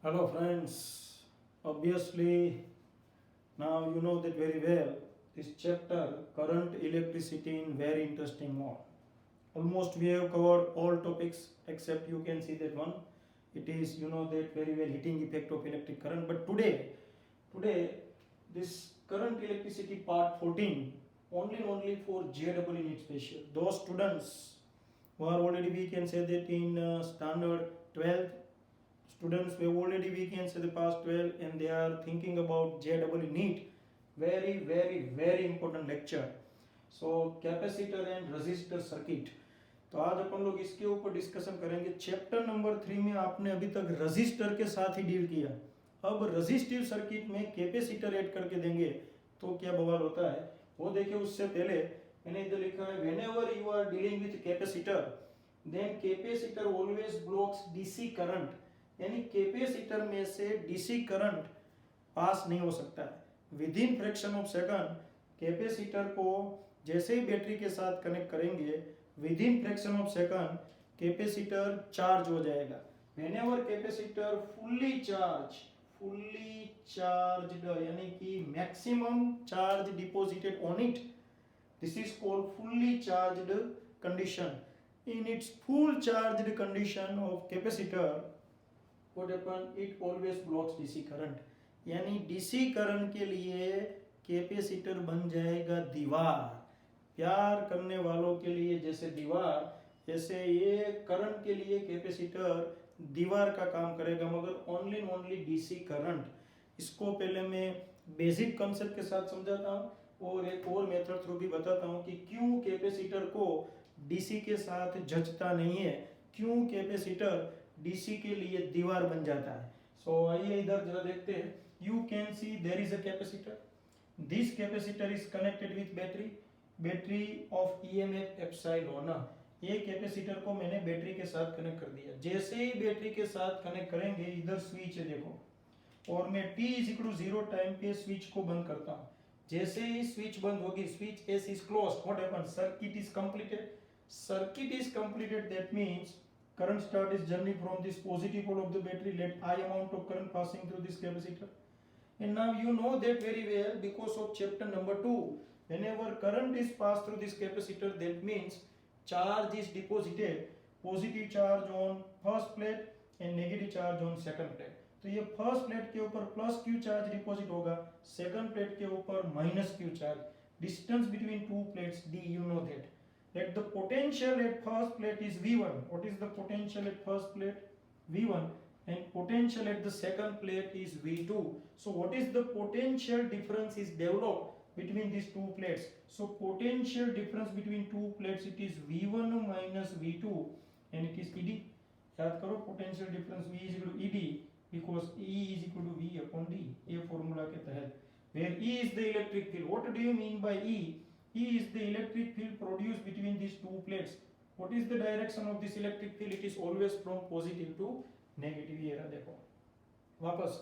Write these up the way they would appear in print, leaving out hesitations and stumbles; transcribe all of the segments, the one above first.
Hello friends, obviously now you know that very well. This chapter, current electricity in very interesting mode. Almost we have covered all topics except you can see that one. It is you know that very well heating effect of electric current. But today this current electricity part 14 only for JEE NEET special. Those students who are already we can say that in standard 12th students we have already we can say the past 12 and they are thinking about JEE NEET. Very important lecture. So capacitor and register circuit, तो आज अपन लोग इसके ऊपर discussion करेंगे। Chapter number 3 में आपने अभी तक रजिस्टर के साथ ही डील किया, अब रजिस्टिव सर्किट में कैपेसिटर ऐड करके देंगे तो क्या बवाल होता है वो देखिए। उससे पहले मैंने इधर लिखा है whenever you are dealing with capacitor then capacitor always blocks DC current, यानी कैपेसिटर में से डीसी करंट पास नहीं हो सकता है। Within fraction of second capacitor को जैसे ही बैटरी के साथ कनेक्ट करेंगे within fraction of second capacitor charge हो जाएगा। व्हेनेवर कैपेसिटर फुल्ली चार्ज्ड यानी कि maximum charge deposited on it, this is called fully charged condition. In its full charged condition of capacitor what happen, it always blocks DC current, यानी DC current के लिए capacitor बन जाएगा दीवार। प्यार करने वालों के लिए जैसे दीवार, ऐसे ये करंट के लिए कैपेसिटर दीवार का काम करेगा, मगर ओनली DC करंट। इसको पहले मैं बेसिक कॉन्सेप्ट के साथ समझाता हूँ और एक और मेथड थ्रू भी बताता हूँ कि क्यों कैपेसिटर को DC के साथ जचता नहीं है, क्यों कैपेसिटर डीसी के लिए दीवार बन जाता है। सो आइए इधर जरा देखते हैं। You can see there is a capacitor, this capacitor is connected with battery of EMF epsilon. ये कैपेसिटर को मैंने बैटरी के साथ कनेक्ट कर दिया। जैसे ही बैटरी के साथ कनेक्ट करेंगे, इधर स्विच है देखो, और मैं t = 0 टाइम पे स्विच को बंद करता हूँ। जैसे ही स्विच बंद होगी, switch S is closed, what happens, circuit is completed, that means current start is journey from this positive pole of the battery, let I amount of current passing through this capacitor. And now you know that very well because of chapter number 2, whenever current is passed through this capacitor, that means charge is deposited, positive charge on first plate and negative charge on second plate. तो ये first plate के ऊपर plus Q charge deposit होगा, second plate के ऊपर minus Q charge. Distance between two plates D, you know that. Let the potential at first plate is V1. What is the potential at first plate? V1. And potential at the second plate is V2. So what is the potential difference is developed between these two plates? So potential difference between two plates, it is V1 minus V2 and it is ED. याद करो potential difference V is equal to ED because E is equal to V upon D, ये formula के तहत, where E is the electric field. What do you mean by E? E is the electric field produced between these two plates. What is the direction of this electric field? It is always from positive to negative. ये रहा देखो। वापस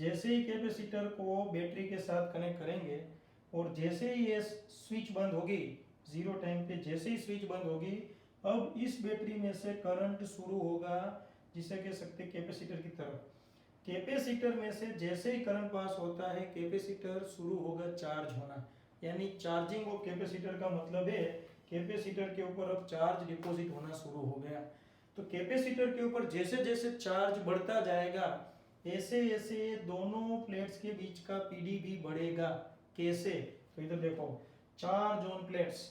जैसे ही capacitor को battery के साथ connect करेंगे और जैसे ही ये स्विच बंद होगी 0 टाइम पे, जैसे ही स्विच बंद होगी, अब इस बैटरी में से करंट शुरू होगा, जिसे कह सकते कैपेसिटर की तरफ। कैपेसिटर में से जैसे ही करंट पास होता है, कैपेसिटर शुरू होगा चार्ज होना, यानी चार्जिंग ऑफ कैपेसिटर का मतलब है कैपेसिटर के ऊपर अब चार्ज डिपॉजिट होना शुरू हो गया। तो कैपेसिटर के ऊपर जैसे जैसे चार्ज बढ़ता जाएगा, ऐसे ऐसे दोनों प्लेट्स के बीच का पीडी भी बढ़ेगा। कैसे, तो इधर देखो, charge on plates,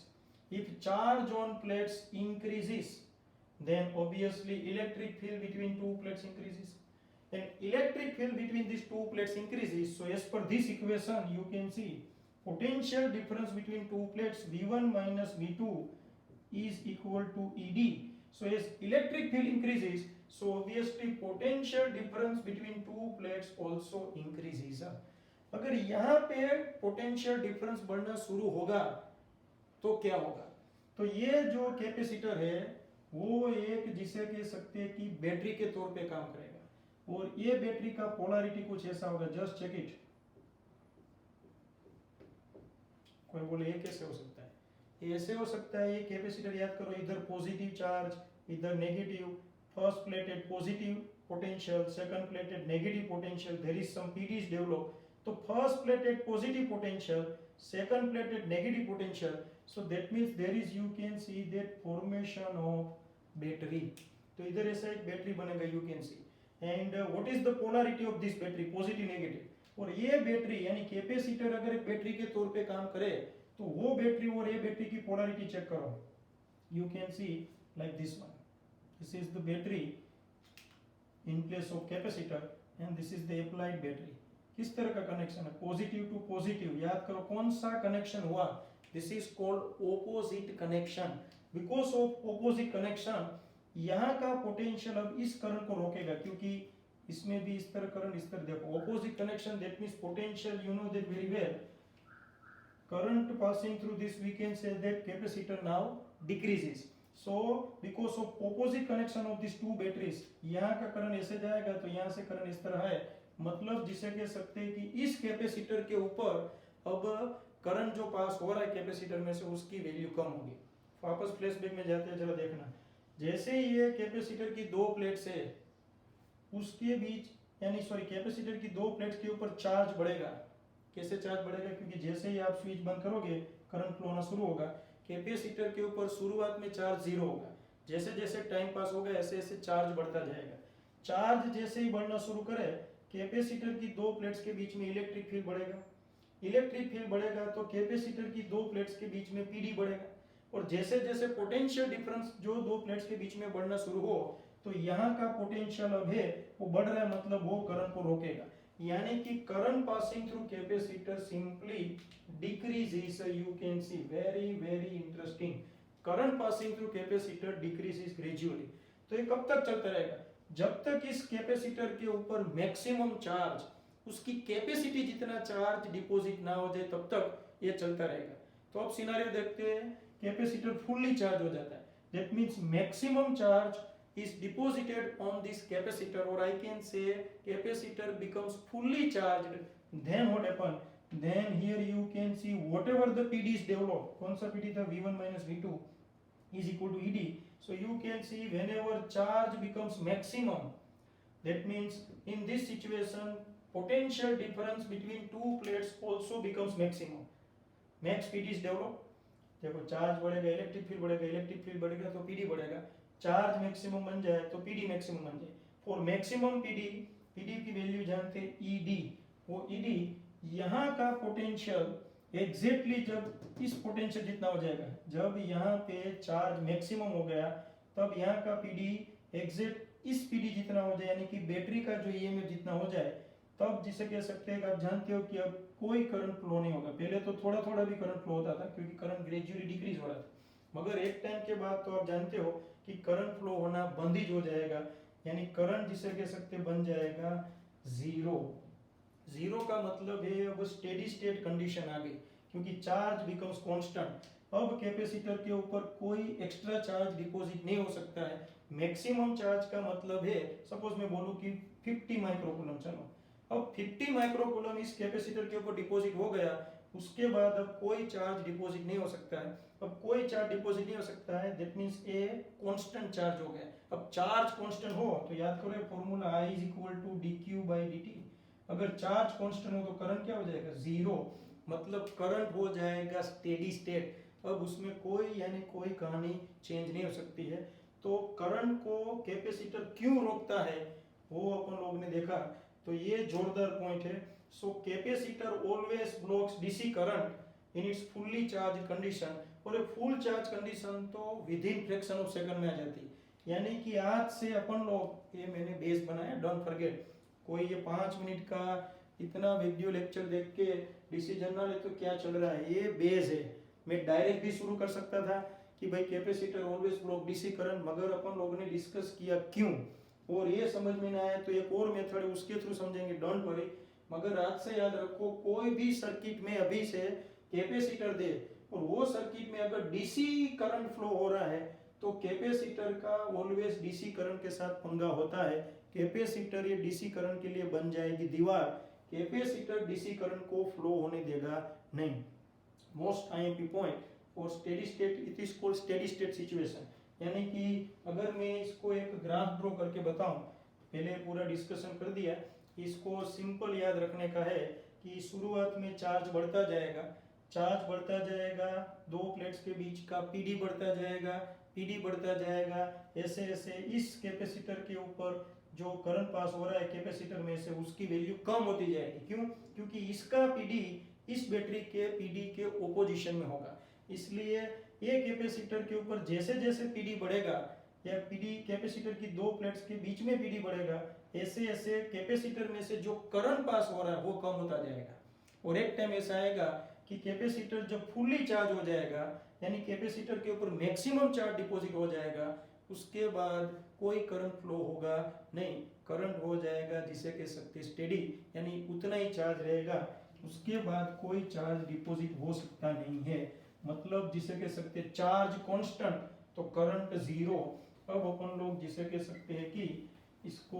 if charge on plates increases then obviously electric field between two plates increases, and electric field between these two plates increases. So as per this equation you can see potential difference between two plates V1 minus V2 is equal to ED. So as electric field increases, so obviously potential difference between two plates also increases. अगर यहाँ पे potential difference बढ़ना शुरू होगा तो क्या होगा, तो ये जो कैपेसिटर है वो एक जिसे कह सकते हैं कि बैटरी के तौर पे काम करेगा, और ये बैटरी का पोलैरिटी कुछ ऐसा होगा, जस्ट चेक इट। कोई बोले ये कैसे हो सकता है, ये ऐसे हो सकता है, ये कैपेसिटर याद करो, इधर पॉजिटिव चार्ज इधर negative, first plate at positive potential, second plate at negative potential, there is some PDs developed. So first plate at positive potential, second plate at negative potential, so that means there is, you can see that formation of battery. तो इधर ऐसा एक battery बनेगा, you can see. And what is the polarity of this battery? Positive, negative. और ये battery यानी capacitor अगर एक बैटरी के तौर पे काम करे तो वो बैटरी और ये बैटरी की पोलैरिटी चेक करो. You can see like this one. This is the battery in place of capacitor and this is the applied battery. किस तरह का कनेक्शन है? Positive to positive. याद करो कौन सा कनेक्शन हुआ? This is called opposite connection. Because of opposite connection यहाँ का पोटेंशियल अब इस करंट को रोकेगा, क्योंकि इसमें भी इस तरह करंट, इस तरह देखो. Opposite connection, that means potential, you know that very well. Current passing through this, we can say that capacitor now decreases. So because of opposite connection of these two batteries, यहाँ का current ऐसे जाएगा तो यहाँ से current इस तरह है. मतलब जिसे कह सकते हैं कि इस कैपेसिटर के ऊपर अब करंट जो पास हो रहा है कैपेसिटर में से उसकी वैल्यू कम होगी. वापस फ्लैशबैक में जाते हैं, चलो देखना. जैसे ये कैपेसिटर की दो प्लेट्स है उसके बीच, यानी सॉरी कैपेसिटर की दो प्लेट्स के ऊपर चार्ज बढ़ेगा. कैसे चार्ज बढ़ेगा? क्योंकि जैसे ही आप स्विच बंद करोगे करंट फ्लो होना शुरू होगा. कैपेसिटर के ऊपर शुरुआत में चार्ज जीरो होगा, जैसे जैसे टाइम पास होगा ऐसे ऐसे चार्ज बढ़ता जाएगा. चार्ज जैसे ही बढ़ना शुरू करे कैपेसिटर की दो प्लेट्स के बीच में इलेक्ट्रिक फील्ड बढ़ेगा. इलेक्ट्रिक फील्ड बढ़ेगा तो कैपेसिटर की दो प्लेट्स के बीच में पीडी बढ़ेगा. और जैसे जैसे पोटेंशियल डिफरेंस जो दो प्लेट्स के बीच में बढ़ना शुरू हो तो यहाँ का पोटेंशियल अब है वो बढ़ रहा है, मतलब वो करंट को रोकेगा. यानी कि current passing through capacitor simply decreases. You can C very very interesting. Current passing through capacitor decreases gradually. तो ये कब तक चलता रहेगा? जब तक इस कैपेसिटर के ऊपर मैक्सिमम चार्ज, उसकी कैपेसिटी जितना चार्ज डिपॉजिट ना हो जाए तब तक ये चलता रहेगा. तो अब सिनेरियो देखते हैं. कैपेसिटर फुल्ली चार्ज हो जाता है, that means maximum charge is deposited on this capacitor, or I can say capacitor becomes fully charged. Then what happen? Then here you can see whatever the PD is developed. कौन सा PD था? V1 minus V2 is equal to ED. So you can see whenever charge becomes maximum, that means in this situation potential difference between two plates also becomes maximum. Max PD is developed. देखो charge बढ़ेगा, electric field बढ़ेगा, electric field बढ़ेगा तो PD बढ़ेगा. Charge maximum बन जाए तो PD maximum बन जाए. फॉर मैक्सिमम पीडी, पीडी की वैल्यू जानते हैं ईडी. वो ईडी यहाँ का पोटेंशियल एग्जैक्टली जब इस पोटेंशियल जितना हो जाएगा, जब यहाँ पे चार्ज मैक्सिमम हो गया तब यहाँ का पीडी एग्जैक्ट इस पीडी जितना हो जाए, यानी कि बैटरी का जो ईएमएफ जितना हो जाए, तब जिसे कह सकते हैं कि आप जानते हो कि अब कोई करंट फ्लो नहीं होगा. पहले तो थोड़ा थोड़ा भी करंट फ्लो होता था क्योंकि करंट ग्रेजुअली डिक्रीज हो रहा था, मगर एक टाइम के बाद तो आप जानते हो कि करंट फ्लो होना बंद ही हो जाएगा. यानी करंट जिसे कह सकते बन जाएगा जीरो. जीरो का मतलब है अब स्टेडी स्टेट कंडीशन आ गई, क्योंकि चार्ज बिकम्स कांस्टेंट. अब कैपेसिटर के ऊपर कोई एक्स्ट्रा चार्ज डिपॉजिट नहीं हो सकता है. मैक्सिमम चार्ज का मतलब है, सपोज मैं बोलूं कि 50 माइक्रोकूलम. चलो अब 50 माइक्रोकूलम इस कैपेसिटर के ऊपर डिपॉजिट हो गया, उसके बाद अब कोई चार्ज डिपॉजिट नहीं हो सकता है. अब कोई चार्ज डिपॉजिट नहीं हो सकता है, that means a constant charge हो गया. अब चार्ज कांस्टेंट हो तो याद करो formula I is equal to dq by dt. अगर चार्ज कांस्टेंट हो तो करंट क्या हो जाएगा? जीरो. मतलब करंट हो जाएगा स्टेडी स्टेट. अब उसमें कोई यानी कोई कहानी चेंज नहीं हो सकती है. तो करंट को कैपेसिटर क्यों रोकता है वो अपन लोग ने देखा, तो ये जोरदार पॉइंट है. So capacitor always blocks DC current in its fully charge condition. और फुल चार्ज कंडीशन तो within fraction of second में आ जाती है. यानी कि आज से अपन लोग, ये मैंने बेस बनाया, डोंट फॉरगेट. कोई ये 5 मिनट का इतना वीडियो लेक्चर देख के डिसीजन ना ले तो क्या चल रहा है, ये बेस है. मैं डायरेक्ट भी शुरू कर सकता था कि भाई capacitor always block DC current, मगर अपन लोगों ने डिस्कस किया क्यों, और ये समझ में ना आया तो एक और मेथड है उसके थ्रू समझेंगे, डोंट वरी. मगर आज से याद रखो, कोई भी सर्किट में अभी से कैपेसिटर दे और वो सर्किट में अगर डीसी करंट फ्लो हो रहा है तो कैपेसिटर का ऑलवेज डीसी करंट के साथ पंगा होता है. कैपेसिटर ये डीसी करंट के लिए बन जाएगी दीवार. कैपेसिटर डीसी करंट को फ्लो होने देगा नहीं. Most IMP point. और steady state, it is called steady state situation. यानी कि अगर मैं इसको एक ग्राफ ड्रॉ करके बताऊं, पहले पूरा डिस्कशन कर दिया। इसको सिंपल याद रखने का है कि शुरुआत में चार्ज बढ़ता जाएगा, दो प्लेट्स के बीच का पीडी बढ़ता जाएगा, ऐसे ऐसे इस कैपेसिटर के ऊपर जो करंट पास हो रहा है कैपेसिटर में से उसकी वैल्यू कम होती जाएगी। क्यों? क्योंकि इसका पीडी इस बैटरी के पीडी के ओपोजिशन में होगा, इसलिए ये कैपेसिटर के ऊपर जैसे जैसे पीडी बढ़ेगा या पीडी कैपेसिटर की दो प्लेट्स के बीच में पीडी बढ़ेगा, ऐसे ऐसे कैपेसिटर में से जो करंट पास हो रहा है वो कम होता जाएगा। और एक टाइम ऐसा आएगा कि कैपेसिटर जब फुल्ली चार्ज हो जाएगा, यानी कैपेसिटर के ऊपर मैक्सिमम चार्ज डिपॉजिट हो जाएगा, उसके बाद कोई करंट फ्लो होगा नहीं, करंट हो जाएगा जिसे कह सकते हैं स्टेडी, यानी उतना ही चार्ज रहेगा, उसके बाद कोई चार्ज डिपॉजिट हो सकता नहीं है, मतलब जिसे कह सकते हैं चार्ज कांस्टेंट तो करंट जीरो। अब अपन लोग जिसे कह सकते हैं कि इसको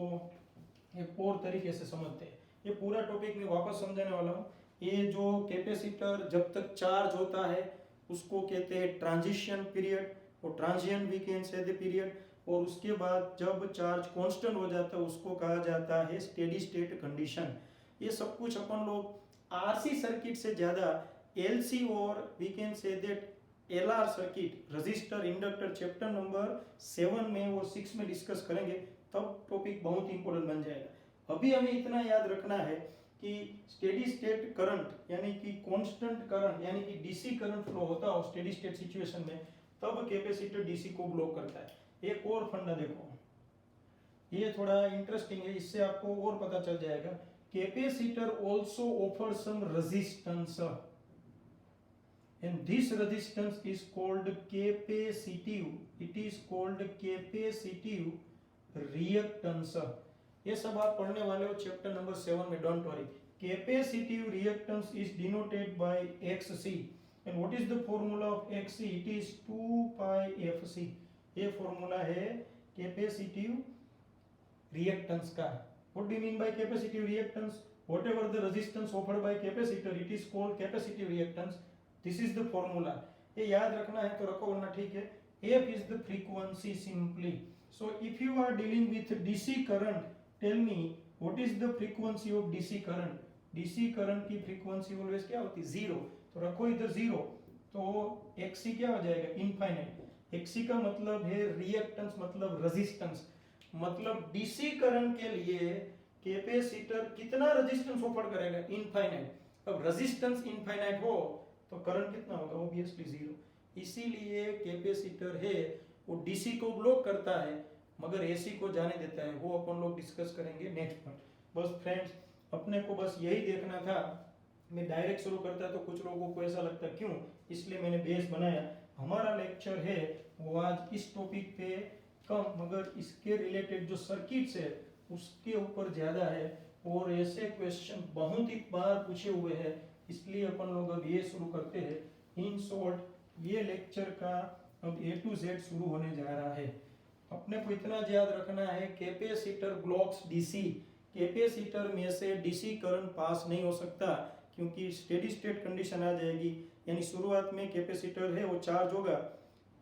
एक और तरीके से समझते हैं। ये पूरा टॉपिक मैं वापस समझाने वाला हूँ। ये जो कैपेसिटर जब तक चार्ज होता है उसको कहते हैं ट्रांजिशन पीरियड, और transient we can say the period, और उसके बाद जब चार्ज कांस्टेंट हो जाता है उसको कहा जाता है स्टेडी स्टेट कंडीशन। ये सब कुछ अपन लोग आरसी सर्किट से ज्यादा एलसी और we can say that LR circuit, register, inductor, chapter number 7 में और 6 में डिस्कस करेंगे, तब टॉपिक बहुत इंपॉर्टेंट बन जाएगा। अभी हमें इतना याद रखना है कि स्टेडी स्टेट करंट यानी कि कांस्टेंट करंट यानी कि डीसी करंट फ्लो होता है स्टेडी स्टेट सिचुएशन में, तब कैपेसिटर डीसी को ब्लॉक करता है। एक और फंडा देखो, ये थोड़ा इंटरेस्टिंग है, इससे आपको और पता चल जाएगा। Capacitor also offer some resistance and this resistance is called capacitive, it is called capacitive reactance। ये सब आप पढ़ने वाले हो चैप्टर नंबर 7 में, don't worry. Capacitive reactance is denoted by XC and what is the formula of XC? it is 2 pi FC। ये formula है capacitive reactance का। what do you mean by capacitive reactance? whatever the resistance offered by capacitor, it is called capacitive reactance। this is the formula। ये याद रखना है तो रखो, वरना ठीक है। F is the frequency simply। so if you are dealing with DC current, tell me what is the frequency of DC current? DC current की frequency always क्या होती है? जीरो। तो रखो इधर जीरो, तो XC क्या हो जाएगा? इनफाइनाइट। XC का मतलब है रिएक्टेंस, मतलब रेजिस्टेंस, मतलब DC करंट के लिए कैपेसिटर कितना रेजिस्टेंस ऑफर करेगा? इनफाइनाइट। अब रेजिस्टेंस इनफाइनाइट हो तो करंट कितना होगा? Obviously zero. इसीलिए कैपेसिटर है वो डीसी को ब्लॉक करता है मगर एसी को जाने देता है, वो अपन लोग डिस्कस करेंगे नेक्स्ट में। बस फ्रेंड्स, अपने को बस यही देखना था। मैं डायरेक्ट शुरू करता तो कुछ लोगों को ऐसा लगता क्यों, इसलिए मैंने बेस बनाया। हमारा लेक्चर है वो आज इस टॉपिक पे कम, मगर इसके रिलेटेड जो सर्किट्स है उसके ऊपर ज्यादा है, और ऐसे क्वेश्चन बहुत ही बार पूछे हुए हैं, इसलिए अपन लोग अब ये शुरू करते हैं। इन शॉर्ट ये लेक्चर का अब A to Z शुरू होने जा रहा है। अपने को इतना याद रखना है, कैपेसिटर ब्लॉक्स डीसी, कैपेसिटर में से डीसी करंट पास नहीं हो सकता क्योंकि स्टेडी स्टेट कंडीशन आ जाएगी, यानी शुरुआत में कैपेसिटर है वो चार्ज होगा,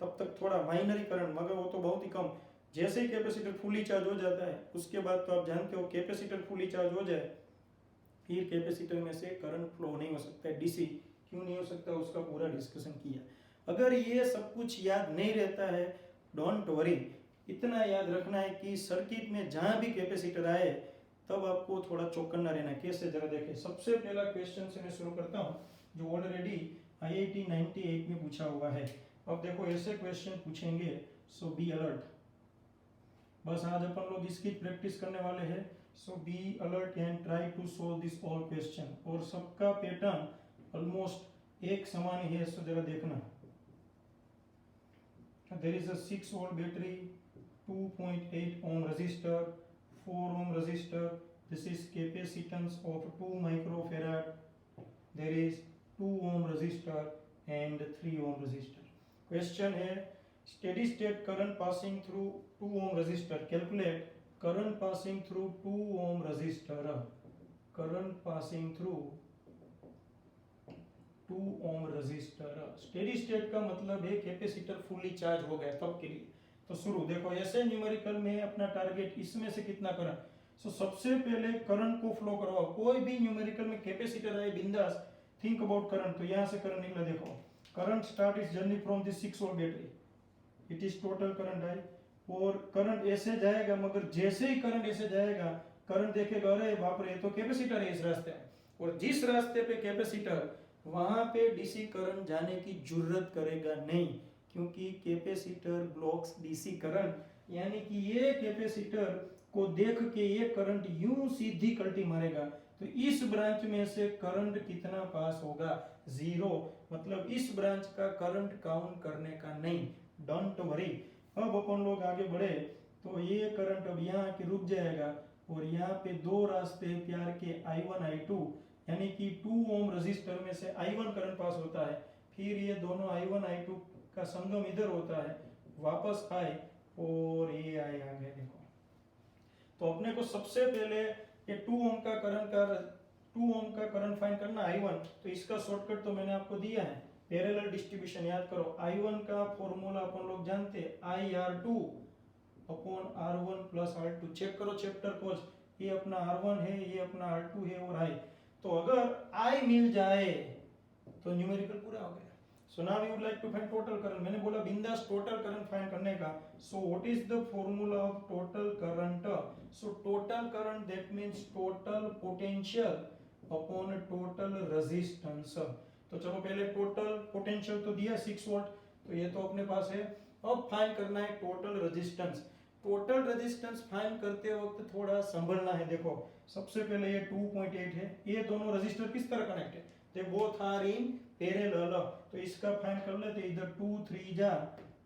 तब तक थोड़ा माइनरी करंट, मगर वो तो बहुत ही कम। जैसे ही कैपेसिटर फुली चार्ज हो जाता है उसके बाद तो आप जानते हो कैपेसिटर फुली चार्ज हो जाए फिर कैपेसिटर में से करंट फ्लो नहीं हो सकता है। डीसी क्यों नहीं हो सकता उसका पूरा डिस्कशन किया। अगर ये सब कुछ याद नहीं रहता है, डोंट वरी, इतना याद रखना है कि सर्किट में जहां भी कैपेसिटर आए तब आपको थोड़ा चौकन्ना रहना। कैसे, जरा देखें। सबसे पहला क्वेश्चन से मैं शुरू करता हूं जो ऑलरेडी IIT 98 में पूछा हुआ है। अब देखो ऐसे क्वेश्चन पूछेंगे, सो बी अलर्ट। बस आज अपन लोग इसकी प्रैक्टिस करने वाले हैं, so be alert and try to solve this all question. और सबका पैटर्न ऑलमोस्ट एक समान ही है, सो जरा देखना। There is a 6 volt battery, 2.8 ohm resistor, 4 ohm resistor. This is capacitance of 2 microfarad. There is 2 ohm resistor and 3 ohm resistor. Question है, steady state current passing through 2 ohm resistor. Calculate current passing through 2 ohm resistor. Current passing through 2 ohm resistor। Steady state का मतलब है capacitor fully charge हो गया तब के लिए। तो शुरू देखो, ऐसे न्यूमेरिकल में अपना टारगेट इसमें से कितना करंट, सो सबसे पहले करंट को फ्लो करवाओ। कोई भी न्यूमेरिकल में कैपेसिटर आए, बिंदास थिंक अबाउट करंट। तो यहाँ से करंट निकला, देखो current start is journey from this 6 volt battery, it is total current I. और करंट ऐसे जाएगा, मगर जैसे ही करंट ऐसे जाएगा, करंट देखेगा अरे बाप रे, तो कैपेसिटर है इस रास्ते में, और जिस रास्ते पे कैपेसिटर, वहां पे डीसी करंट जाने की जरूरत करेगा नहीं, क्योंकि कैपेसिटर ब्लॉक्स डीसी करंट। यानी कि ये कैपेसिटर को देख के ये करंट यूं सीधी कल्टी मारेगा, तो इस ब्रांच में से करंट कितना पास होगा, 0। मतलब इस ब्रांच का करंट काउंट करने का नहीं, डोंट वरी। अब अपन लोग आगे बढ़े तो ये करंट अब यहाँ के रुक जाएगा, और यहाँ पे दो रास्ते प्यार के I1 I2, यानी कि 2 ओम रजिस्टर में से I1 करंट पास होता है, फिर ये दोनों I1 I2 का संगम इधर होता है, वापस आए और ये आए आगे। देखो तो अपने को सबसे पहले ये 2 ओम का करंट फाइंड करना I1। तो इसका शॉर्टकट तो मैंने आपको दिया है, पैरेलल डिस्ट्रीब्यूशन याद करो। I1 का फॉर्मूला अपन लोग जानते हैं, IR2 upon R1 plus R2। Check करो चैप्टर कोच, ये अपना R1 है, ये अपना R2 है और I। तो अगर I मिल जाए तो न्यूमेरिकल पूरा हो गया। So now you would like to find total current. मैंने बोला बिंदास टोटल करंट फाइंड करने का। So what is the formula of total current? So total current that means total potential upon total resistance. तो चलो पहले टोटल पोटेंशियल तो दिया 6 वोल्ट, तो ये तो अपने पास है। अब फाइंड करना है total resistance. Total resistance find करते वक्त थोड़ा संभलना है। देखो सबसे पहले ये 2.8 है, ये दोनों रेजिस्टर किस तरह कनेक्ट है, they both are in parallel. तो इसका फाइंड कर लेते, इधर 2 3 जा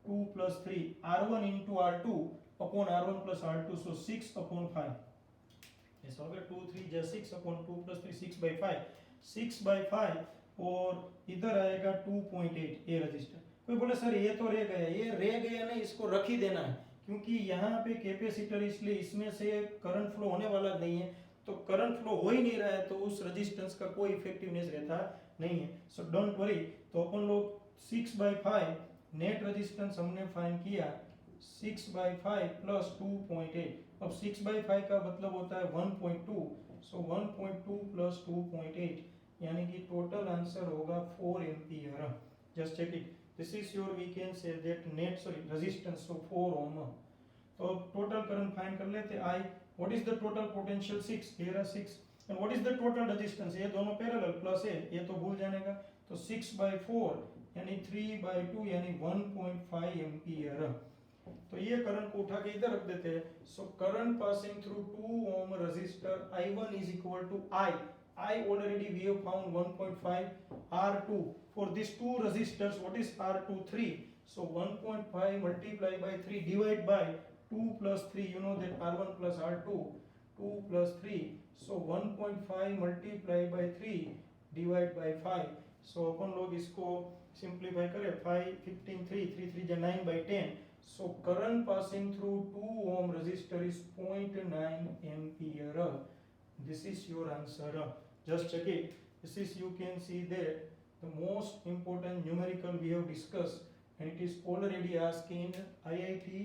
2 plus 3 R1 into R2 upon R1 plus R2, सो 6 अपॉन 5। ऐसा हो गया 2 3 जा 6 अपॉन 2 प्लस 3 6/5 और इधर आएगा 2.8 ये रजिस्टर। कोई बोले सर ये तो रह गया, ये रह गया नहीं, इसको रख ही देना है, क्योंकि यहाँ पे कैपेसिटर, इसलिए इसमें से करंट फ्लो होने वाला नहीं है। तो करंट फ्लो हो ही नहीं रहा है, तो उस रेजिस्टेंस का कोई इफेक्टिवनेस रहता नहीं है। So don't worry. तो अपन लोग 6/5 नेट रेजिस्टेंस हमने फाइंड किया, 6/5 प्लस 2.8। अब 6/5 का मतलब होता है 1.2, सो 1.2 प्लस 2.8, यानी कि टोटल आंसर होगा 4 ampere. Just check it, this is your, we can say that net resistance, so 4 ohm. तो अब टोटल करंट फाइंड कर लेते। I what is the total potential 6, ये रहा 6, and what is the total resistance, ये दोनों parallel plus है, ये तो भूल जाने का। तो 6/4 यानी 3/2 यानी 1.5 एम्पियर। तो ये करंट को उठा के इधर रख देते हैं। So current passing through 2 ohm resistor I1 is equal to I already we have found 1.5 R2 for these two resistors. What is R2? 3. So 1.5 multiplied by 3 divided by 2 plus 3. You know that R1 plus R2, 2 plus 3. So 1.5 multiplied by 3 divided by 5. So अपन लोग इसको simplify करें, 5 15 3 3 3 जा 9/10. So current passing through 2 ohm resistor is 0.9 ampere. This is your answer. Just check it. This is, you can see that the most important numerical we have discussed, and it is already asked in IIT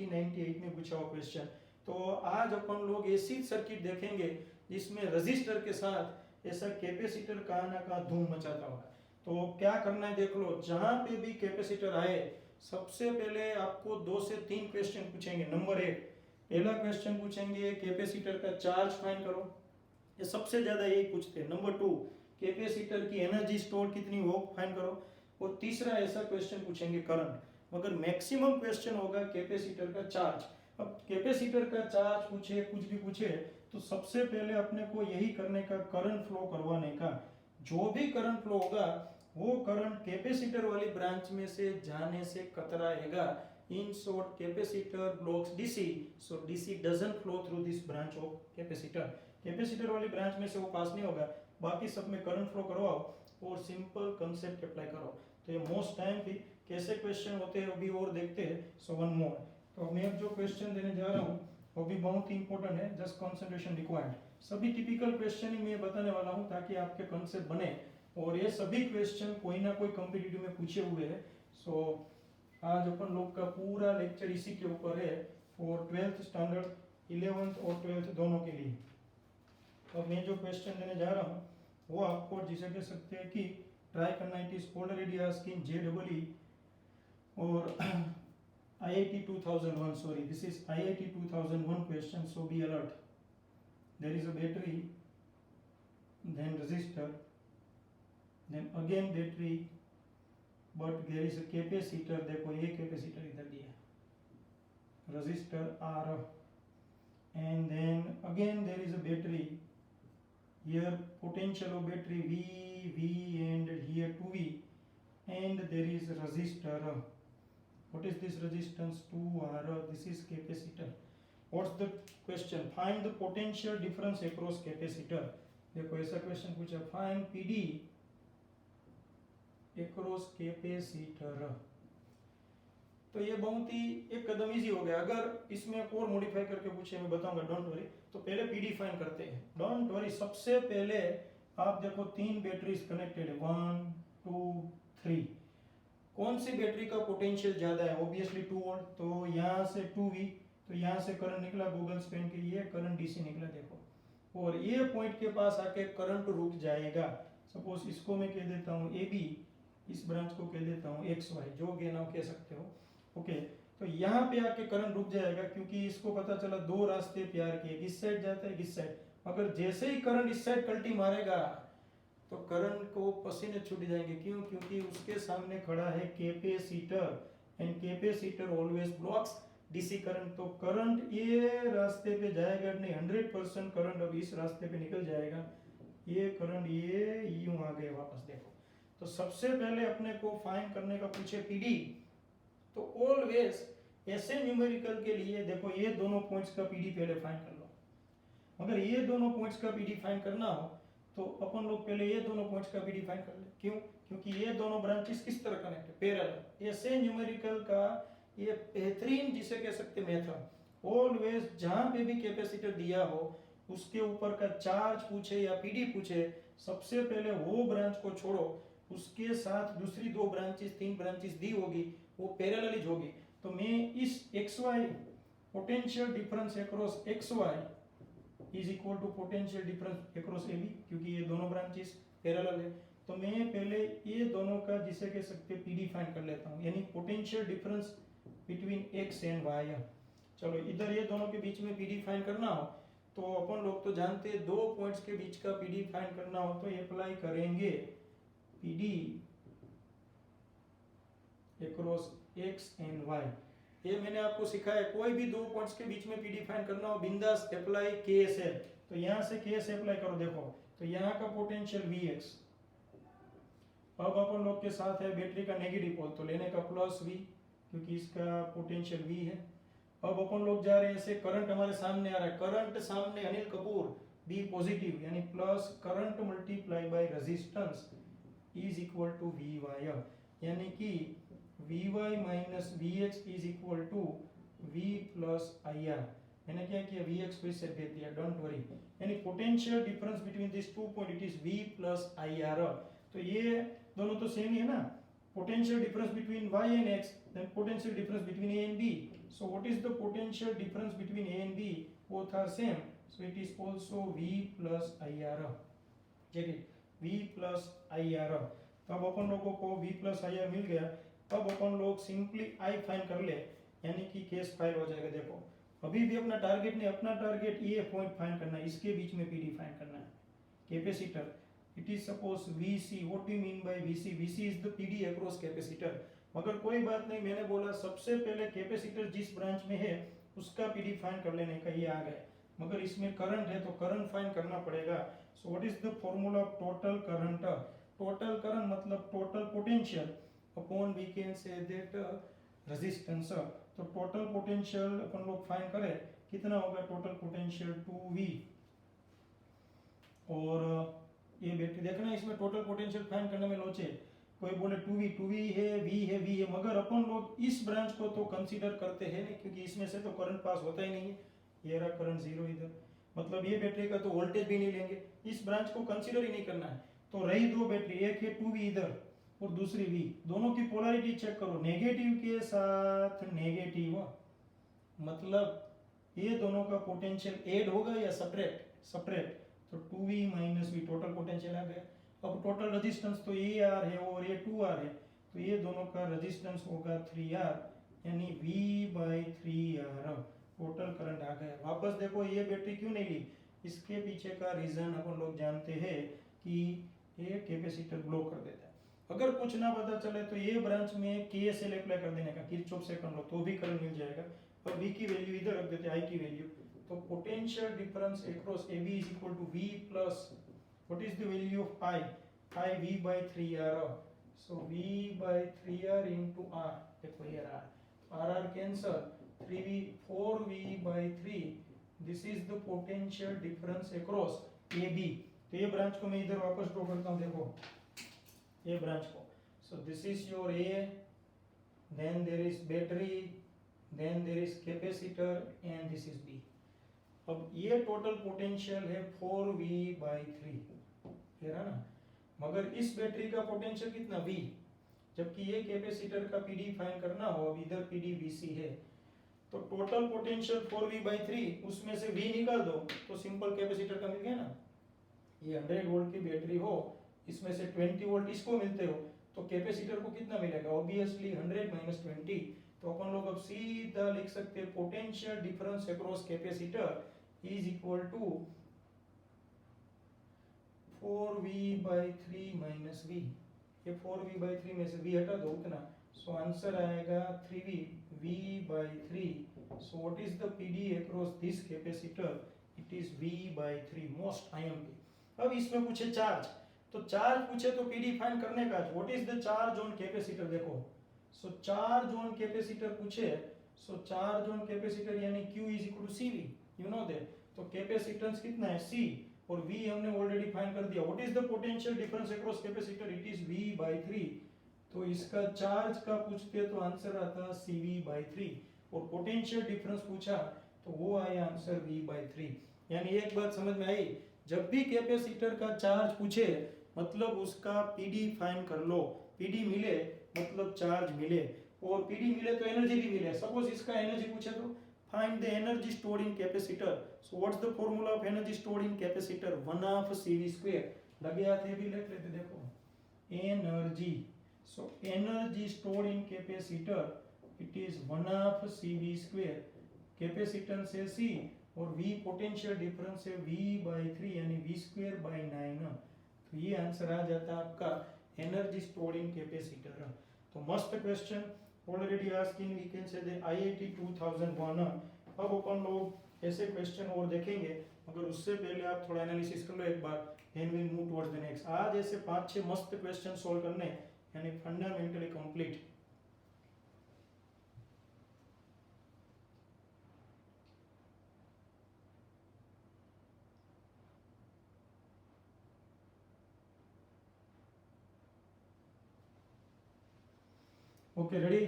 98 में पूछा हुआ question. तो आज अपन लोग ऐसी circuit देखेंगे जिसमें register के साथ ऐसा कैपेसिटर कहाँ ना कहाँ धूम मचाता होगा। तो क्या करना है देख लो, जहां पे भी कैपेसिटर आए सबसे पहले आपको 2 से 3 क्वेश्चन पूछेंगे। नंबर 1, पहला क्वेश्चन पूछेंगे कैपेसिटर का चार्ज फाइंड करो, ये सबसे ज्यादा यही पूछते हैं। नंबर 2, कैपेसिटर की एनर्जी स्टोर कितनी वो फाइंड करो। और तीसरा ऐसा क्वेश्चन पूछेंगे करंट, मगर मैक्सिमम क्वेश्चन होगा कैपेसिटर का चार्ज। अब कैपेसिटर का चार्ज पूछे, कुछ भी पूछे, तो सबसे पहले अपने को यही करने का, करंट फ्लो करवाने का। जो भी करंट फ्लो होगा वो करंट कैपेसिटर वाली ब्रांच में से जाने से कतराएगा। In short, capacitor blocks DC, so DC doesn't flow through this branch of capacitor. Capacitor वाली ब्रांच में से वो पास नहीं होगा, बाकी सब में करंट फ्लो करवाओ और सिंपल कंसेप्ट अप्लाई करो। तो ये मोस्ट टाइम भी कैसे क्वेश्चन होते हैं अभी और देखते हैं। सो वन मोर, तो मैं अब जो क्वेश्चन देने जा रहा हूँ वो भी बहुत ही इंपॉर्टेंट है, जस्ट कंसंट्रेशन रिक्वायर्ड। सभी टिपिकल क्वेश्चन ही मैं बताने वाला हूँ ताकि आपके कंसेप्ट बने, और ये सभी क्वेश्चन कोई ना कोई कॉम्पिटिटिव में पूछे हुए हैं। सो आज अपन लोग का पूरा लेक्चर इसी के ऊपर है फॉर 12th स्टैंडर्ड 11th और 12th दोनों के लिए। अब मैं जो क्वेश्चन देने जा रहा हूँ वो आपको जिसे कह सकते हैं कि ट्राई करना। It is already asked in JEE और IIT 2001, sorry, this is IIT 2001 question, so be alert. There is a battery, then resistor, then again battery, but there is a capacitor. देखो ये कैपेसिटर इधर दिया है, resistor R, and then again there is a battery. Here potential of battery V, and here 2V, and there is a resistor. What is this resistance? 2R. This is capacitor. What's the question? Find the potential difference across capacitor. देखो ऐसा question पूछा, find PD across capacitor. तो ये बहुत ही एक कदम easy हो गया। अगर इसमें एक और मॉडिफाई करके पूछे, मैं बताऊंगा, डोंट वरी। तो पहले पीडी फाइंड करते हैं, डोंट वरी। सबसे पहले आप देखो 3 बैटरीज कनेक्टेड है, 1 2 3। कौन सी बैटरी का पोटेंशियल ज्यादा है? Obviously 2 volt. तो यहाँ से 2V, तो यहाँ से करंट निकला गूगल्स पेन के, ये करंट DC निकला देखो, और ये पॉइंट के पास आके करंट रुक जाएगा। सपोज इसको मैं कह देता हूँ AB, इस ब्रांच को कह देता हूँ XY, जो के नाम कह सकते हो। ओके, तो यहाँ पे आके करंट रुक जाएगा, क्योंकि इसको पता चला 2 रास्ते प्यार के, इस साइड जाता है, इस साइड। अगर जैसे ही करंट इस साइड कल्टी मारेगा तो करंट को पसीने छूट जाएंगे। क्यों? क्योंकि उसके सामने खड़ा है capacitor, and capacitor always blocks DC current. तो करंट ये रास्ते पे जाएगा नहीं, 100% करंट अब इस रास्ते पे निकल जाएगा। ये करंट ये यूं आ गए वापस, देखो। तो सबसे पहले अपने को फाइंड करने का पूछे PD, तो ऑलवेज ऐसे न्यूमेरिकल के लिए देखो ये दोनों पॉइंट्स का PD पहले फाइंड कर लो। अगर ये दोनों पॉइंट्स का PD फाइंड करना हो तो अपन लोग पहले ये दोनों पॉइंट्स का PD फाइंड कर ले। क्यों? क्योंकि ये दोनों ब्रांचेस किस तरह कनेक्ट है? पैरेलल। ऐसे न्यूमेरिकल का ये बेहतरीन जिसे कह सकते मेथड। ऑलवेज जहां पे भी कैपेसिटर दिया हो उसके ऊपर का चार्ज पूछे या PD पूछे, सबसे पहले वो ब्रांच को छोड़ो, उसके साथ दूसरी 2 ब्रांचेस 3 ब्रांचेस दी होगी वो पैरेलल ही होगी। तो मैं इस XY potential difference across XY is equal to potential difference across AB, क्योंकि ये दोनों ब्रांचेस पैरेलल है। तो मैं पहले ये दोनों का जिसे कह सकते PD फाइंड कर लेता हूँ, यानी potential difference between X and Y। चलो इधर ये दोनों के बीच में PD फाइंड करना हो तो अपन लोग तो जानते हैं 2 पॉइंट्स के बीच का PD फाइंड करना हो तो अप्लाई करेंगे PD across X and Y। ये मैंने आपको सिखाया है, कोई भी 2 पॉइंट्स के बीच में PD फाइंड करना हो, बिंदास अप्लाई KSL। तो यहाँ से KSL अप्लाई करो, देखो तो यहाँ का पोटेंशियल VX। अब अपन लोग के साथ है बैटरी का नेगेटिव पोल, तो लेने का +V, क्योंकि इसका पोटेंशियल V है। अब अपन लोग जा रहे हैं, ऐसे करंट हमारे सामने आ रहा है, करंट सामने अनिल कपूर B पॉजिटिव, यानी plus current multiply by resistance is equal to VY, यानी कि VY minus VX is equal to V plus IR। मैंने क्या किया, VX को इससे भेज दिया, डोंट वरी। यानी potential difference between this 2 point it is V plus IR। तो ये दोनों तो सेम ही है ना, potential difference between y and x, then potential difference between a and b. So what is the potential difference between a and b? Both are same, so it is also V plus IR। ठीक है, V plus IR। तब अपन लोगों को V plus IR मिल गया। तब अपन लोग simply I find कर ले, यानी कि केस फाइल हो जाएगा। देखो अभी भी अपना टारगेट नहीं, अपना टारगेट ये पॉइंट फाइंड करना है, इसके बीच में PD फाइंड करना है। Capacitor, it is suppose VC, what do you mean by VC? VC is the PD across capacitor। मगर कोई बात नहीं, मैंने बोला सबसे पहले कैपेसिटर जिस ब्रांच में है उसका PD फाइंड कर लेने का, ये आ गए। मगर इसमें करंट है तो करंट फाइंड करना पड़ेगा। So what is the formula of total current? Total current मतलब total potential upon we can say that resistance. तो टोटल पोटेंशियल अपन लोग फाइंड करें, कितना होगा टोटल पोटेंशियल? 2V। और ये बैटरी देखना, इसमें टोटल पोटेंशियल फाइंड करने में लोचे। कोई बोले 2V है, V है, मगर अपन लोग इस ब्रांच को तो कंसीडर करते हैं नहीं, क्योंकि इसमें से तो करंट पास होता ही नहीं है। ये रहा करंट 0 इधर, मतलब ये बैटरी का तो वोल्टेज भी नहीं लेंगे, इस ब्रांच को कंसीडर ही नहीं करना है। तो रही 2 बैटरी, एक है 2V इधर और दूसरी V, दोनों की पोलैरिटी चेक करो, नेगेटिव के साथ नेगेटिव, मतलब ये दोनों का पोटेंशियल ऐड होगा या सेपरेट, सेपरेट, तो 2V minus V total potential आ गया। अब टोटल रेजिस्टेंस तो ये R है और ये 2R है, तो ये दोनों का रेजिस्टेंस होगा 3R, यानी V/3R। टोटल करंट आ गया। वापस देखो ये बैटरी क्यों नहीं ली, इसके पीछे का रीजन अपन लोग जानते हैं कि ये कैपेसिटर ब्लॉक कर देता है। अगर कुछ ना पता चले तो ये ब्रांच में KCL अप्लाई कर देने का, किरचॉफ सेकंड लॉ, तो भी करंट मिल जाएगा। और V की वैल्यू इधर रख देते हैं, I की वैल्यू, तो potential difference across AB is equal to V plus what is the value of I V/3R, so V/3R into R, देखो ये R cancel, 3V 4V/3, this is the potential difference across AB। तो ये branch को मैं इधर वापस draw करता हूँ, देखो ये ब्रांच को, so this is your A, then there is battery, then there is capacitor and this is B। अब ये टोटल पोटेंशियल है 4V/3, क्लियर है ना, मगर इस बैटरी का पोटेंशियल कितना V, जबकि ये कैपेसिटर का PD फाइंड करना हो, अब इधर PD VC है, तो टोटल पोटेंशियल 4V/3, उसमें से V निकाल दो तो सिंपल कैपेसिटर का मिल गया ना। ये 100 वोल्ट की बैटरी हो, इसमें से 20 वोल्ट इसको मिलते हो, तो कैपेसिटर को कितना मिलेगा, ऑब्वियसली 100 माइनस 20, तो अपन लोग अब सीधा लिख सकते हैं potential difference across capacitor is equal to 4V/3 minus V। ये 4V/3 में से V हटा दो उतना, सो आंसर आएगा 3V V/3। So what is the PD across this capacitor, it is V/3, most IMP। अब इसमें पूछे चार्ज, तो चार्ज पूछे तो PD फाइंड करने का, what is the charge on capacitor, देखो, सो चार्ज ऑन कैपेसिटर पूछे, सो चार्ज ऑन कैपेसिटर यानी Q is equal to CV, you know that, तो कैपेसिटेंस कितना है C, और V हमने ऑलरेडी फाइंड कर दिया। What is the potential difference across capacitor, it is V/3, तो इसका चार्ज का पूछते तो आंसर आता CV/3, और पोटेंशियल डिफरेंस पूछा तो वो आया आंसर V/3। यानी एक बात समझ में आई, जब भी कैपेसिटर का चार्ज पूछे मतलब उसका PD फाइंड कर लो, PD मिले मतलब चार्ज मिले, और PD मिले तो एनर्जी भी मिले। सपोज इसका एनर्जी पूछे तो find the energy stored in capacitor, so what's the formula of energy stored in capacitor, 1/2CV²। लगे हाथ ये भी लिख लेते, देखो energy, so energy stored in capacitor it is 1/2CV², capacitance है C और V पोटेंशियल डिफरेंस है V/3 यानी V²/9, तो ये आंसर आ जाता है आपका एनर्जी स्टोर्ड इन कैपेसिटर। तो मस्त question already asked in we can say the IIT 2001। अब अपन लोग ऐसे क्वेश्चन और देखेंगे, मगर उससे पहले आप थोड़ा एनालिसिस कर लो एक बार, then we move towards the next. आज ऐसे 5-6 मस्त क्वेश्चन सॉल्व करने, यानी फंडामेंटली कंप्लीट। Okay ready.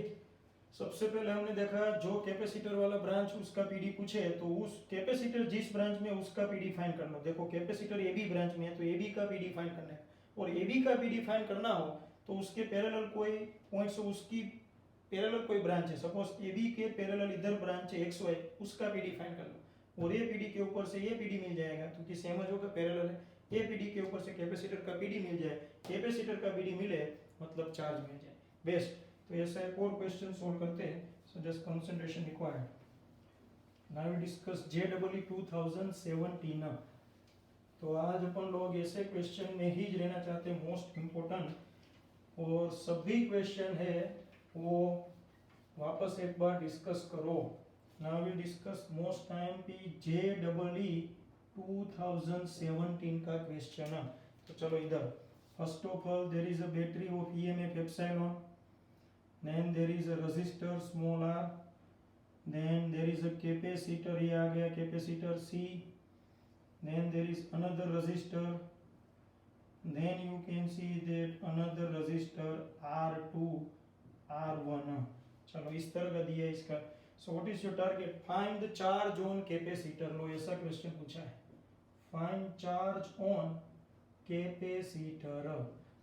सबसे पहले हमने देखा जो कैपेसिटर वाला ब्रांच उसका PD पूछे तो उस कैपेसिटर जिस ब्रांच में उसका PD फाइंड करना। देखो कैपेसिटर AB ब्रांच में है तो AB का PD फाइंड करना है, और AB का PD फाइंड करना हो तो उसके पैरेलल कोई पॉइंट्स, उसकी पैरेलल कोई ब्रांच है, सपोज AB के पैरेलल इधर ब्रांच है XY, उसका PD फाइंड कर लो, और ये PD के ऊपर से ये PD मिल जाएगा क्योंकि सेम होगा पैरेलल है, ये PD के ऊपर से कैपेसिटर का PD मिल जाए, कैपेसिटर का PD मिले मतलब चार्ज मिल जाए। बेस्ट। तो ऐसा एक और क्वेश्चन सोल्व करते हैं, so just concentration required. Now we discuss JEE 2017। तो आज अपन लोग ऐसे क्वेश्चन में ही रहना चाहते हैं, मोस्ट इम्पोर्टेंट, और सभी क्वेश्चन है वो वापस एक बार डिस्कस करो। Now we discuss most time पे JEE 2017 का क्वेश्चन। तो चलो इधर, first of all there is a battery of EMF epsilon, then there is a resistor small r, then there is a capacitor, ये आ गया capacitor C, then there is another resistor, then you can see that another resistor R2 R1। चलो इस तरह का दिया इसका। so what is your target, find the charge on capacitor। लो ऐसा question पूछा है, find charge on capacitor।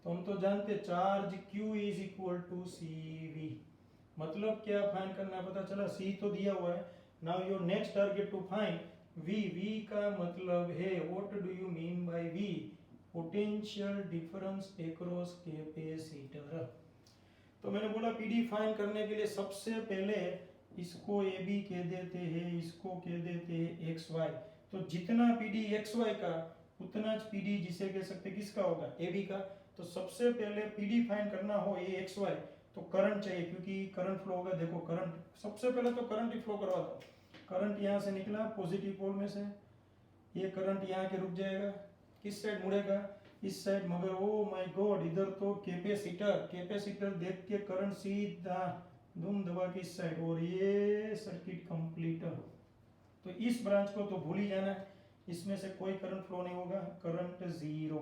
तो हम तो जानते charge Q is equal to CV। मतलब क्या फाइंड करना है पता चला, C तो दिया हुआ है। Now your next target to find V। V का मतलब है, what do you mean by V? Potential difference across capacitor. तो मैंने बोला पीडी फाइंड करने के लिए सबसे पहले इसको ए बी कह देते हैं, इसको कह देते हैं एक्स वाई। तो जितना पीडी एक्स वाई का उतना पीडी जिसे कह सकते किसका होगा, ए बी का। तो सबसे पहले पीडी फाइंड करना हो ए एक्स वाई तो करंट चाहिए, क्योंकि करंट फ्लो होगा। देखो करंट, सबसे पहले तो करंट ही फ्लो करवा दो। करंट यहाँ से निकला पॉजिटिव पोल में से, ये करंट यहाँ के रुक जाएगा, किस साइड मुड़ेगा, इस साइड। मगर ओ माय गॉड, इधर तो कैपेसिटर देख के करंट सीधा धूम दबा के इस साइड, और ये सर्किट कंप्लीट। तो इस ब्रांच को तो भूल ही जाना, इसमें से कोई करंट फ्लो नहीं होगा, करंट जीरो।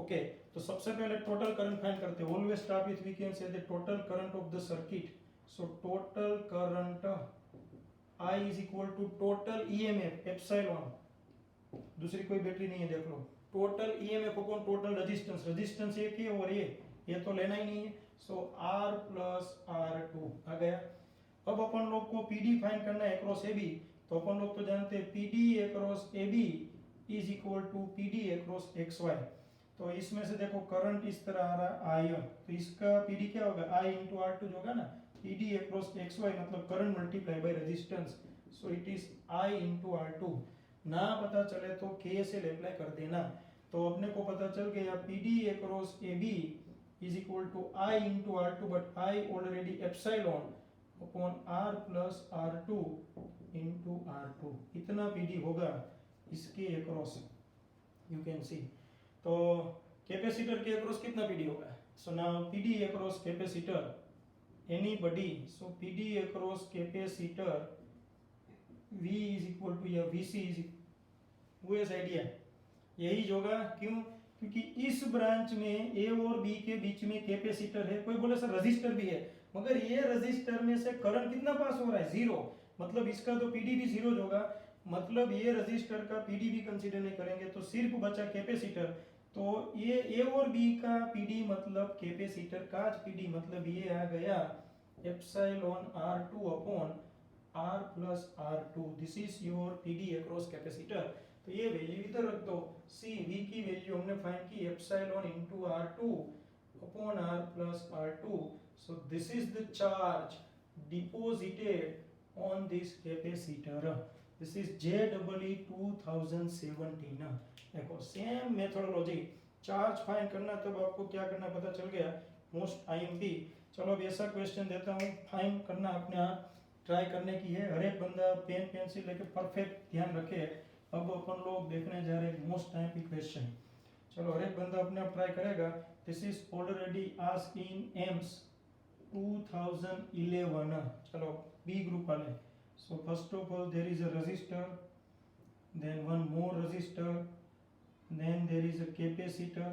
ओके, तो सबसे पहले टोटल करंट फाइंड करते हैं। Always start with we can say the total current of the circuit. So total current I is equal to total EMF epsilon, दूसरी कोई बैटरी नहीं है देख लो, total EMF upon total resistance. Resistance एक ही है और ये तो लेना ही नहीं है। सो R प्लस R2 आ गया। अब अपन लोग को PD फाइंड करना है अक्रॉस AB। तो अपन लोग तो जानते हैं PD across AB is equal to PD across XY। तो इसमें से देखो करंट इस तरह आ रहा है I, तो इसका PD क्या होगा, I इंटू R2 जो होगा ना, PD अक्रॉस XY मतलब current multiply by resistance. So it is I into R2। ना पता चले तो K से अप्लाई कर देना। तो अपने को पता चल गया PD across AB is equal to I into R2, but I already epsilon upon R plus R2 into R2, इतना PD होगा इसके अक्रॉस, यू कैन सी। तो कैपेसिटर के अक्रॉस कितना PD होगा? So now PD across capacitor, anybody, so PD across capacitor V is equal to, या VC is वैस idea यही होगा। क्यों? क्योंकि इस ब्रांच में A और B के बीच में कैपेसिटर है। कोई बोले सर रजिस्टर भी है, मगर ये रजिस्टर में से करंट कितना पास हो रहा है, जीरो। मतलब इसका तो पीडी भी जीरो होगा, मतलब ये रजिस्टर का पीडी भी कंसीडर नहीं करेंगे, तो सिर्फ बचा कैपेसिटर। तो ये A और B का पीडी मतलब कैपेसिटर का पीडी मतलब ये आ गया epsilon R2 upon R plus R2। This is your PD across capacitor. तो ये वैल्यू इधर रख दो, सी V की वैल्यू हमने फाइंड की epsilon into R2 upon R plus R2। So this is the charge deposited on this capacitor. This is JEE 2017। देखो same methodology, charge find करना तब आपको क्या करना पता चल गया, मोस्ट IMP। चलो अब ऐसा क्वेश्चन देता हूँ, फाइंड करना अपने आप ट्राई करने की है। हर एक बंदा पेन पेंसिल लेके परफेक्ट ध्यान रखे। अब अपन लोग देखने जा रहे हैं मोस्ट IMP क्वेश्चन। चलो हर एक बंदा अपने आप ट्राई करेगा। This is already asked in AIIMS 2011। चलो बी ग्रुप वाले। So first of all there is a register, then one more resistor, then there is a capacitor,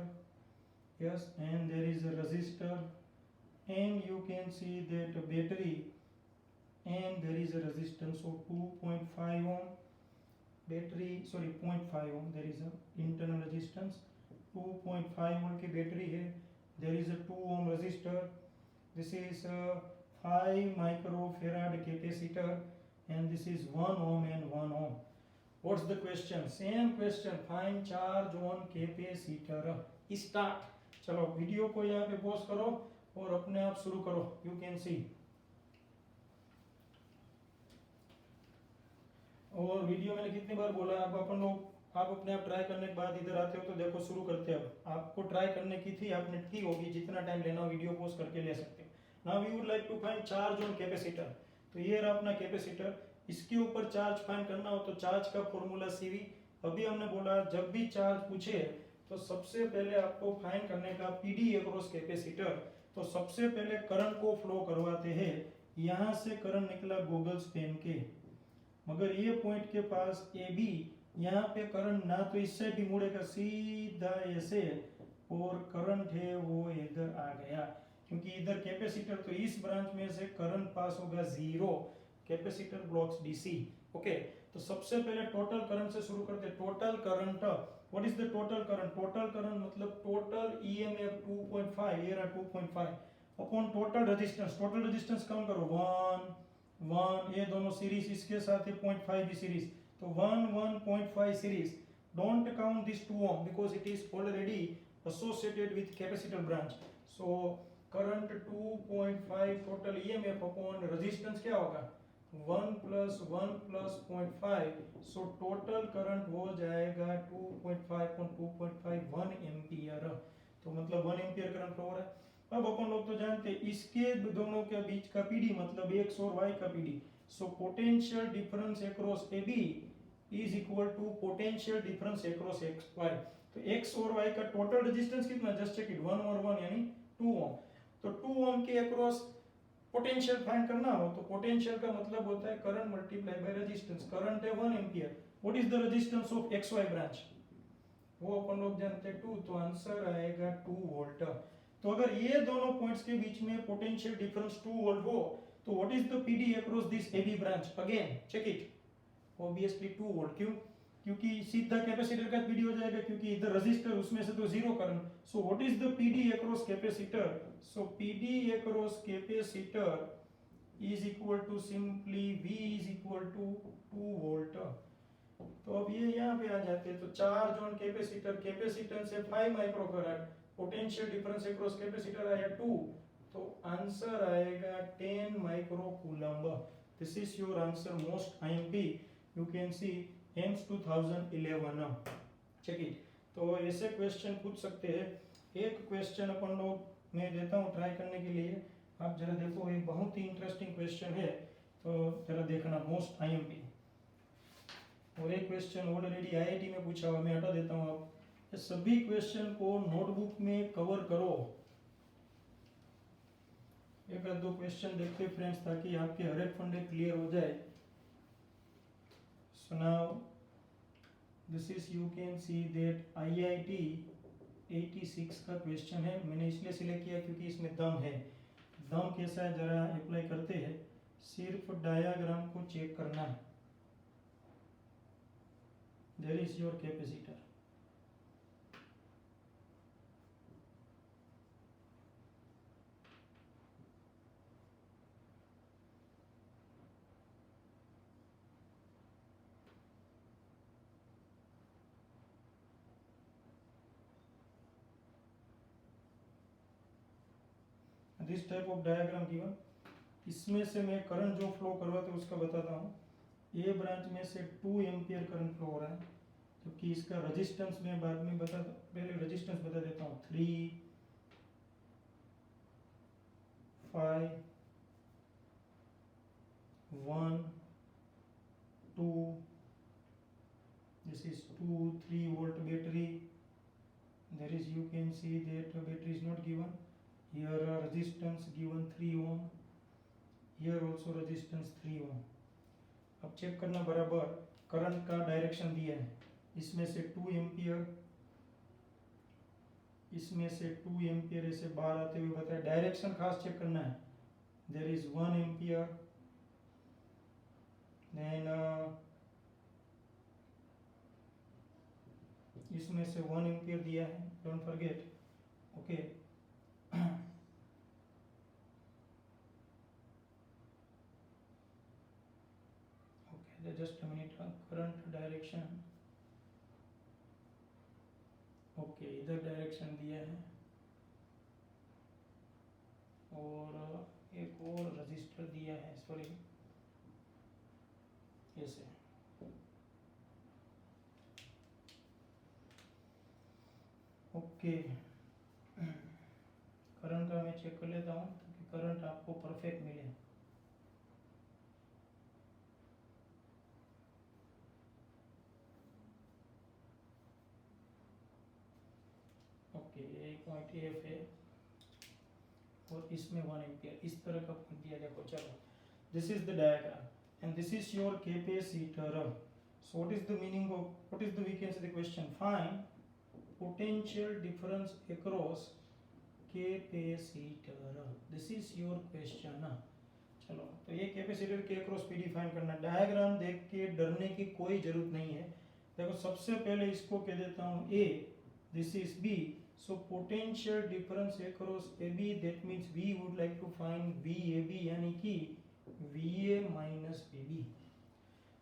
yes, and there is a resistor, and you can see that a battery, and there is a resistance of 2.5 ohm battery, sorry 0.5 ohm, there is a internal resistance, 2.5 ohm की battery है, there is a 2 ohm resistor, this is a 5 microfarad capacitor, and this is 1 ohm and 1 ohm. What's the question? Same question. Find charge on capacitor. Start. चलो video को यहाँ पे pause करो और अपने आप शुरू करो। You can see. और वीडियो मैंने कितनी बार बोला, अब अपन लोग आप अपने आप ट्राई करने के बाद इधर आते हो तो देखो शुरू करते हैं। अब आपको ट्राई करने की थी, आपने की होगी, जितना टाइम लेना हो वीडियो पॉज करके ले सकते हो। Now we would like to find charge on capacitor. तो ये रहा अपना कैपेसिटर, इसके ऊपर चार्ज फाइंड करना हो तो चार्ज का फॉर्मूला CV। अभी हमने बोला जब भी चार्ज पूछे तो सबसे पहले आपको फाइंड करने का PD अक्रॉस कैपेसिटर। तो सबसे पहले करंट को फ्लो करवाते हैं। यहाँ से करंट निकला गॉगल्स पेन के, मगर ये पॉइंट के पास AB, यहाँ पे करंट ना तो इस साइड भी मुड़ेगा सीधा ऐसे, और करंट है वो इधर आ गया, क्योंकि इधर कैपेसिटर, तो इस ब्रांच में से करंट पास होगा zero. Capacitor blocks DC. Okay, तो सबसे पहले टोटल करंट से शुरू करते हैं। Total current, what is the total current? Total current मतलब टोटल ईएमएफ 2.5, ये रहा 2.5 upon total resistance. Total resistance count करो, 1 1, ये दोनों सीरीज, इसके साथ है 0.5 भी सीरीज, तो 1 1.5 series. Don't count this 2 ohm because it is already associated with capacitor branch. So current 2.5 total EMF upon resistance क्या होगा? 1 plus 1 plus 0.5, so total current हो जाएगा 2.5 on 2.5 1 एम्पियर। तो मतलब 1 एम्पियर करंट फ्लो हो रहा है। अब अपन लोग तो जानते हैं इसके दोनों के बीच का पीडी मतलब एक्स और वाई का PD. So potential difference across A B is equal to potential difference across X Y. तो एक्स और वाई का टोटल रेजिस्टेंस कितना? जस्ट चेक इट, 1 और 1 यानी 2 ओम। तो 2 ओम के अक्रॉस पोटेंशियल फाइंड करना हो तो पोटेंशियल का मतलब होता है current multiply by resistance. Current है 1 ampere, what is the resistance of X Y branch? वो अपन लोग जानते हैं 2, तो आंसर आएगा 2 वोल्ट। तो अगर ये दोनों पॉइंट्स के बीच में पोटेंशियल डिफरेंस 2 वोल्ट हो तो what is the PD across this AB branch? Again check it, obviously 2 volt. क्यों? क्योंकि सीधा कैपेसिटर का पीडी हो जाएगा, क्योंकि इधर रेजिस्टर उसमें से तो zero current. So what is the PD across capacitor? So PD across capacitor is equal to simply V is equal to 2 volt. तो अब ये यहाँ पे आ जाते हैं, तो चार्ज ऑन कैपेसिटर, कैपेसिटेंस से 5 microfarad, potential difference across capacitor आया 2, तो आंसर आएगा 10 microcoulomb. This is your answer most IMP, you can see AIIMS 2011। Check it. तो ऐसे क्वेश्चन पूछ सकते हैं। एक क्वेश्चन अपन लोग मैं देता हूँ ट्राई करने के लिए, आप जरा देखो, एक बहुत ही इंटरेस्टिंग क्वेश्चन है, तो जरा देखना, मोस्ट आईएमपी। और एक क्वेश्चन ऑलरेडी आईआईटी में पूछा हुआ, मैं हटा देता हूँ। आप सभी क्वेश्चन को नोटबुक में कवर करो। एक आध दो क्वेश्चन देखते फ्रेंड्स, ताकि आपके हर एक फंडे क्लियर हो जाए। So now this is, you can see that IIT 86 का क्वेश्चन है। मैंने इसलिए सिलेक्ट किया क्योंकि इसमें दम है। दम कैसा है जरा अप्लाई करते हैं। सिर्फ डायग्राम को चेक करना है। There is your capacitor. This type of diagram given. इसमें से मैं करंट जो फ्लो करवाते उसका बताता हूँ। ए ब्रांच में से 2 एम्पियर करंट फ्लो हो रहा है, क्योंकि इसका रेजिस्टेंस मैं बाद में बता, पहले रेजिस्टेंस बता देता हूँ। 3 5 1 2, this is 2-3 volt battery. There is, you can see that battery is not given. Here resistance given 3 ohm. Here also resistance 3 ohm. अब चेक करना बराबर, करंट का डायरेक्शन दिया है। इसमें से 2 एम्पियर, इसमें से 2 एम्पियर ऐसे बाहर आते हुए बताया। डायरेक्शन खास चेक करना है। देयर इज 1 एम्पियर, देन इसमें से 1 एम्पियर दिया है, don't forget. Okay, just a minute, current direction, okay इधर डायरेक्शन दिया है, और एक और रजिस्टर दिया है, सॉरी ऐसे। ओके, करंट का मैं चेक कर लेता हूँ ताकि करंट आपको परफेक्ट मिले। ओके, एक पॉइंट एफ है और इसमें 1 एम्पियर, इस तरह का पॉइंट दिया। देखो चलो, this is the diagram and this is your capacitor. So what is the meaning of, what is the, we can say the question, find potential difference across capacitor. This is your question. चलो तो ये capacitor के across PD find करना। Diagram देख के डरने की कोई जरूरत नहीं है। देखो सबसे पहले इसको कह देता हूँ A, this is B, so potential difference across A B, that means we would like to find V A B, यानी कि V A minus V B.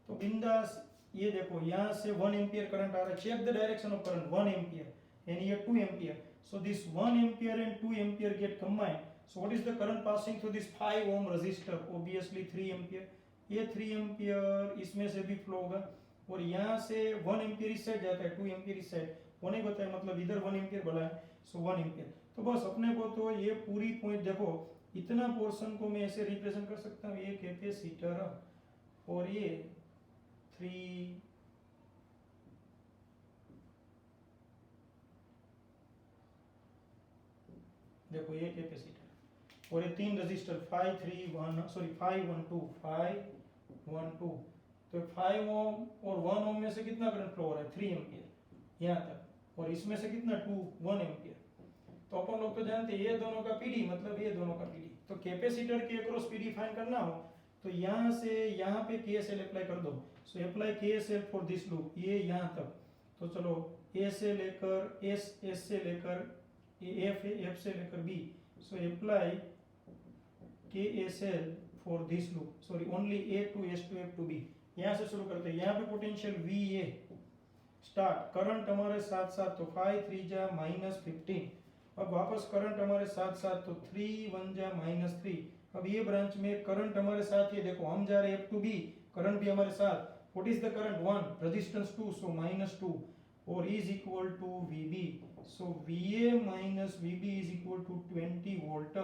तो बिंदास ये देखो यहाँ से 1 एम्पियर करंट आ रहा है, check the direction of current, 1 ampere and here 2 ampere, so this 1 ampere and 2 ampere get combined, so what is the current passing through this 5 ohm resistor? Obviously 3 ampere, ये 3 ampere इसमें से भी flow होगा, और यहाँ से 1 ampere इस side जाता है, 2 ampere इस साइड, वो नहीं बताया, मतलब इधर 1 ampere बोला है, so 1 ampere। तो बस अपने को तो ये पूरी पॉइंट देखो, इतना पोर्शन को मैं ऐसे रिप्रेजेंट कर सकता हूँ, ये कैपेसिटर और ये 3 देखो ये कैपेसिटर और ये 3 रजिस्टर 5 1 1 2 5 1 2, तो 5 ओम और 1 ओम में से कितना करंट फ्लो हो रहा है? 3 एम्पियर यहाँ तक, और इसमें से कितना 1 एम्पियर। तो अपन लोग तो जानते हैं ये दोनों का पीडी मतलब ये दोनों का पीडी। तो कैपेसिटर के अक्रॉस पीडी फाइंड करना हो तो यहाँ से यहाँ पे केएसएल अप्लाई कर दो। So apply KSL for this loop, ये यहाँ तक। तो चलो ए से लेकर एस, एस से लेकर एफ, एफ से लेकर B, so apply KSL for this loop, sorry only A to S to F to B. यहाँ से शुरू करते हैं, यहाँ पे potential V A start, current हमारे साथ साथ तो 5 3 जा -15, अब वापस करंट हमारे साथ साथ तो 3 1 जा -3। अब ये ब्रांच में करंट हमारे साथ, ये देखो हम जा रहे हैं एफ टू बी, करंट भी हमारे साथ। What is the current? 1, resistance 2, so -2 और is equal to V B, so V A minus V B is equal to 20 volt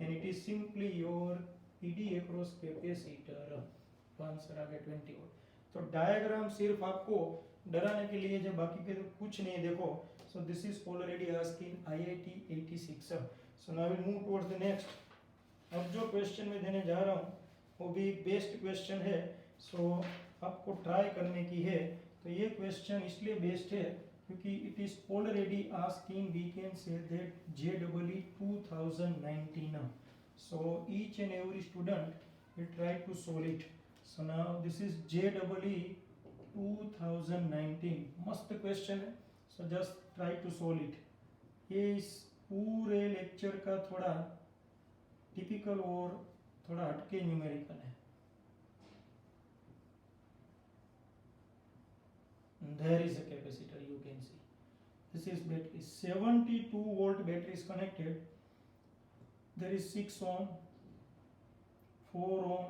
and it is simply your PD across capacitor. Answer आ गया 20 volt. तो diagram सिर्फ आपको डराने के लिए, जब बाकी के तो कुछ नहीं। देखो सो this is already asked in IIT 86। So now will move towards the next. अब जो क्वेश्चन मैं देने जा रहा हूँ वो भी बेस्ट क्वेश्चन है, सो आपको ट्राई करने की है। तो ये क्वेश्चन इसलिए बेस्ट है क्योंकि it is already asking, we can say that JEE 2019, so each and every student will try to solve it. So now this is JEE 2019, मस्त क्वेश्चन है, so just try to solve it. ये इस पूरे lecture का थोड़ा typical और थोड़ा हटके न्यूमेरिकल है। There is a capacitor, you can see. This is battery, 72 volt battery is connected. There is 6 ohm, 4 ohm,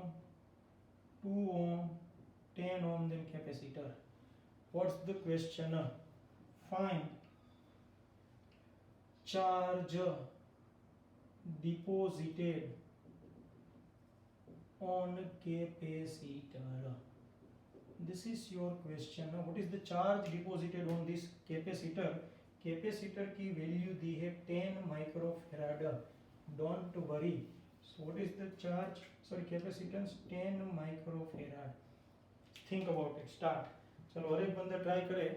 2 ohm, 10 ohm, then capacitor. What's the question? Find charge deposited on capacitor. This is your question. What is the charge deposited on this capacitor? Capacitor की value दी है 10 microfarad, don't worry. So what is the charge, sorry capacitance 10 microfarad. Think about it, start. चलो हर एक बंदा try करे।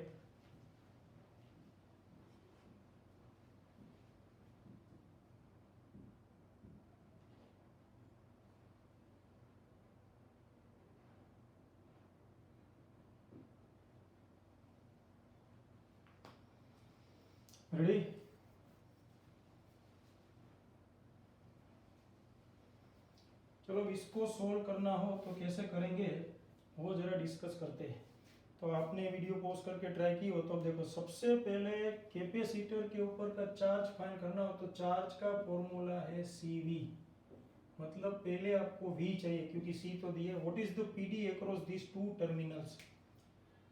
Ready? चलो इसको solve करना हो तो कैसे करेंगे वो जरा डिस्कस करते हैं। तो आपने वीडियो पॉज करके ट्राई की हो तो अब देखो, सबसे पहले कैपेसिटर के ऊपर का चार्ज फाइंड करना हो तो चार्ज का फॉर्मूला है CV, मतलब पहले आपको V चाहिए क्योंकि C तो दिया। What is the PD across this two terminals?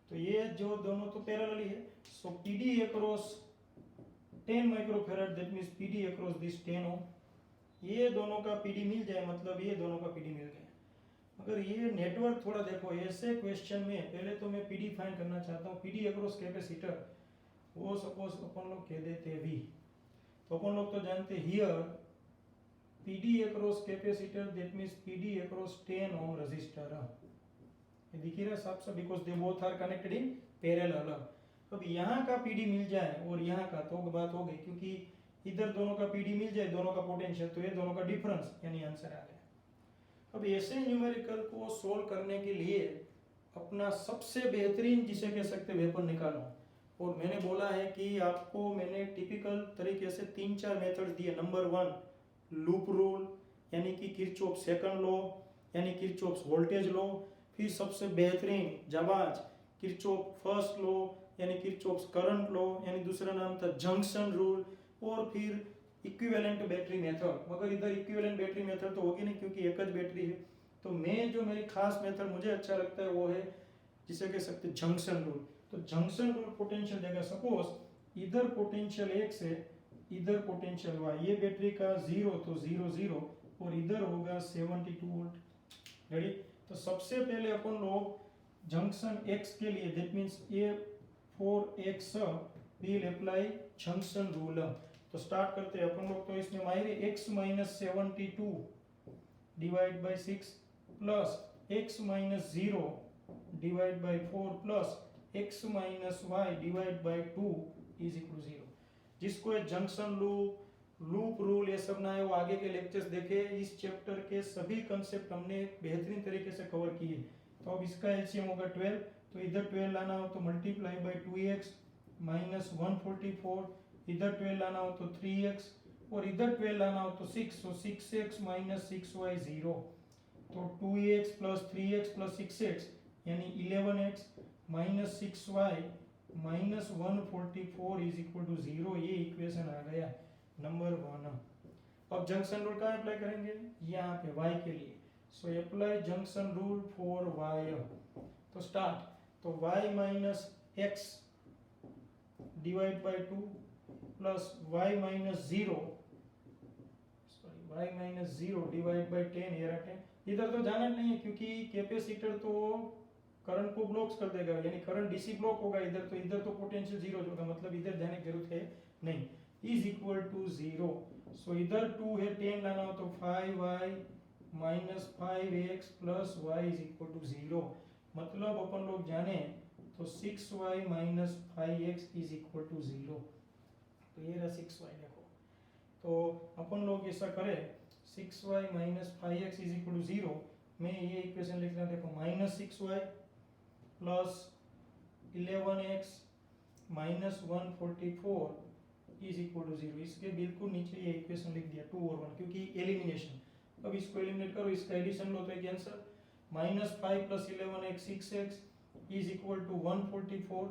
तो ये जो दोनों तो पैरेलल है, सो PD across 10 microfarad, that means PD across this 10 ओम। ये दोनों का PD मिल जाए, मतलब ये दोनों का PD मिल गया। अगर ये नेटवर्क थोड़ा देखो, ऐसे क्वेश्चन में पहले तो मैं PD फाइंड करना चाहता हूँ, PD अक्रॉस कैपेसिटर, वो सपोज अपन लोग कह देते V, तो अपन लोग तो जानते here PD across capacitor, that means PD across 10 ohm resistor. ये दिख रहा है साफ साफ, because they both are connected in parallel. अब यहाँ का PD मिल जाए और यहाँ का, तो बात हो गई, क्योंकि इधर दोनों का PD मिल जाए, दोनों का पोटेंशियल, तो ये दोनों का डिफरेंस, यानी आंसर आ गया। अब ऐसे न्यूमेरिकल को सोल्व करने के लिए अपना सबसे बेहतरीन जिसे कह सकते वेपन निकालो। और मैंने बोला है कि आपको मैंने टिपिकल तरीके से 3-4 मेथड दिए। नंबर 1 लूप रूल, यानी कि किरचॉफ सेकंड लॉ, यानी किरचॉफ वोल्टेज लॉ। फिर सबसे बेहतरीन जाबाज किरचॉफ फर्स्ट लॉ, यानी किरचॉफ करंट लॉ, यानी दूसरा नाम था जंक्शन रूल। और फिर इक्विवेलेंट बैटरी मेथड, मगर इधर इक्विवेलेंट बैटरी मेथड तो होगी नहीं क्योंकि एक ही बैटरी है। तो मैं जो मेरी खास मेथड मुझे अच्छा लगता है वो है जिसे कह सकते हैं जंक्शन रूल। तो जंक्शन रूल पोटेंशियल देगा, सपोज इधर पोटेंशियल x है, इधर पोटेंशियल y, ये बैटरी का 0 तो 0 0 और इधर होगा 72 वोल्ट। रेडी? तो सबसे पहले अपन लोग जंक्शन x के लिए, that means a for x will apply junction rule. तो स्टार्ट करते हैं अपन लोग। तो इसमें माहिर x minus 72 divide by 6 plus x minus 0 divide by 4 plus x minus y divide by 2 is equal 0। जिसको जंक्शन लूप रूल ये सब ना है वो आगे के लेक्चर्स देखे। इस चैप्टर के सभी कंसेप्ट हमने बेहतरीन तरीके से कवर किए। तो अब इसका एलसीएम होगा 12, तो इधर 12 लाना हो तो मल्टीप्लाई बाई 2x माइनस 144, इधर 12 लाना हो तो 3x और इधर 12 लाना हो तो 6, so 6x माइनस 6y 0। तो 2x plus 3x plus 6x यानी 11x minus 6y minus 144 is equal to 0। ये इक्वेशन आ गया नंबर 1। अब जंक्शन रूल कहाँ अप्लाई करेंगे? यहाँ पे y के लिए। So apply junction rule for y। तो स्टार्ट, तो y minus x divide by 2 plus y minus 0 y minus 0 divide by 10, ये रखें। इधर तो जाना नहीं है क्योंकि कैपेसिटर तो करंट को ब्लॉक कर देगा, यानी करंट डीसी ब्लॉक होगा इधर, तो इधर तो पोटेंशियल 0 होगा, मतलब इधर जाने की जरूरत है नहीं। Is equal to 0। सो इधर 2 है, 10 लाना हो तो 5y minus 5x plus y is equal to 0। मतलब अपन लोग जाने तो 6y minus 5x is equal to 0। तो ये रहा 6y। देखो तो अपन लोग ऐसा करें, 6y minus 5x is equal to 0। मैं ये इक्वेशन लिख रहा हूँ, देखो minus 6y plus 11x minus 144 is equal to 0। इसके बिल्कुल नीचे ये इक्वेशन लिख दिया 2 और 1 क्योंकि एलिमिनेशन। अब इसको एलिमिनेट करो, इसका एडिशन लो तो एक answer minus 5 plus 11x 6x is equal to 144।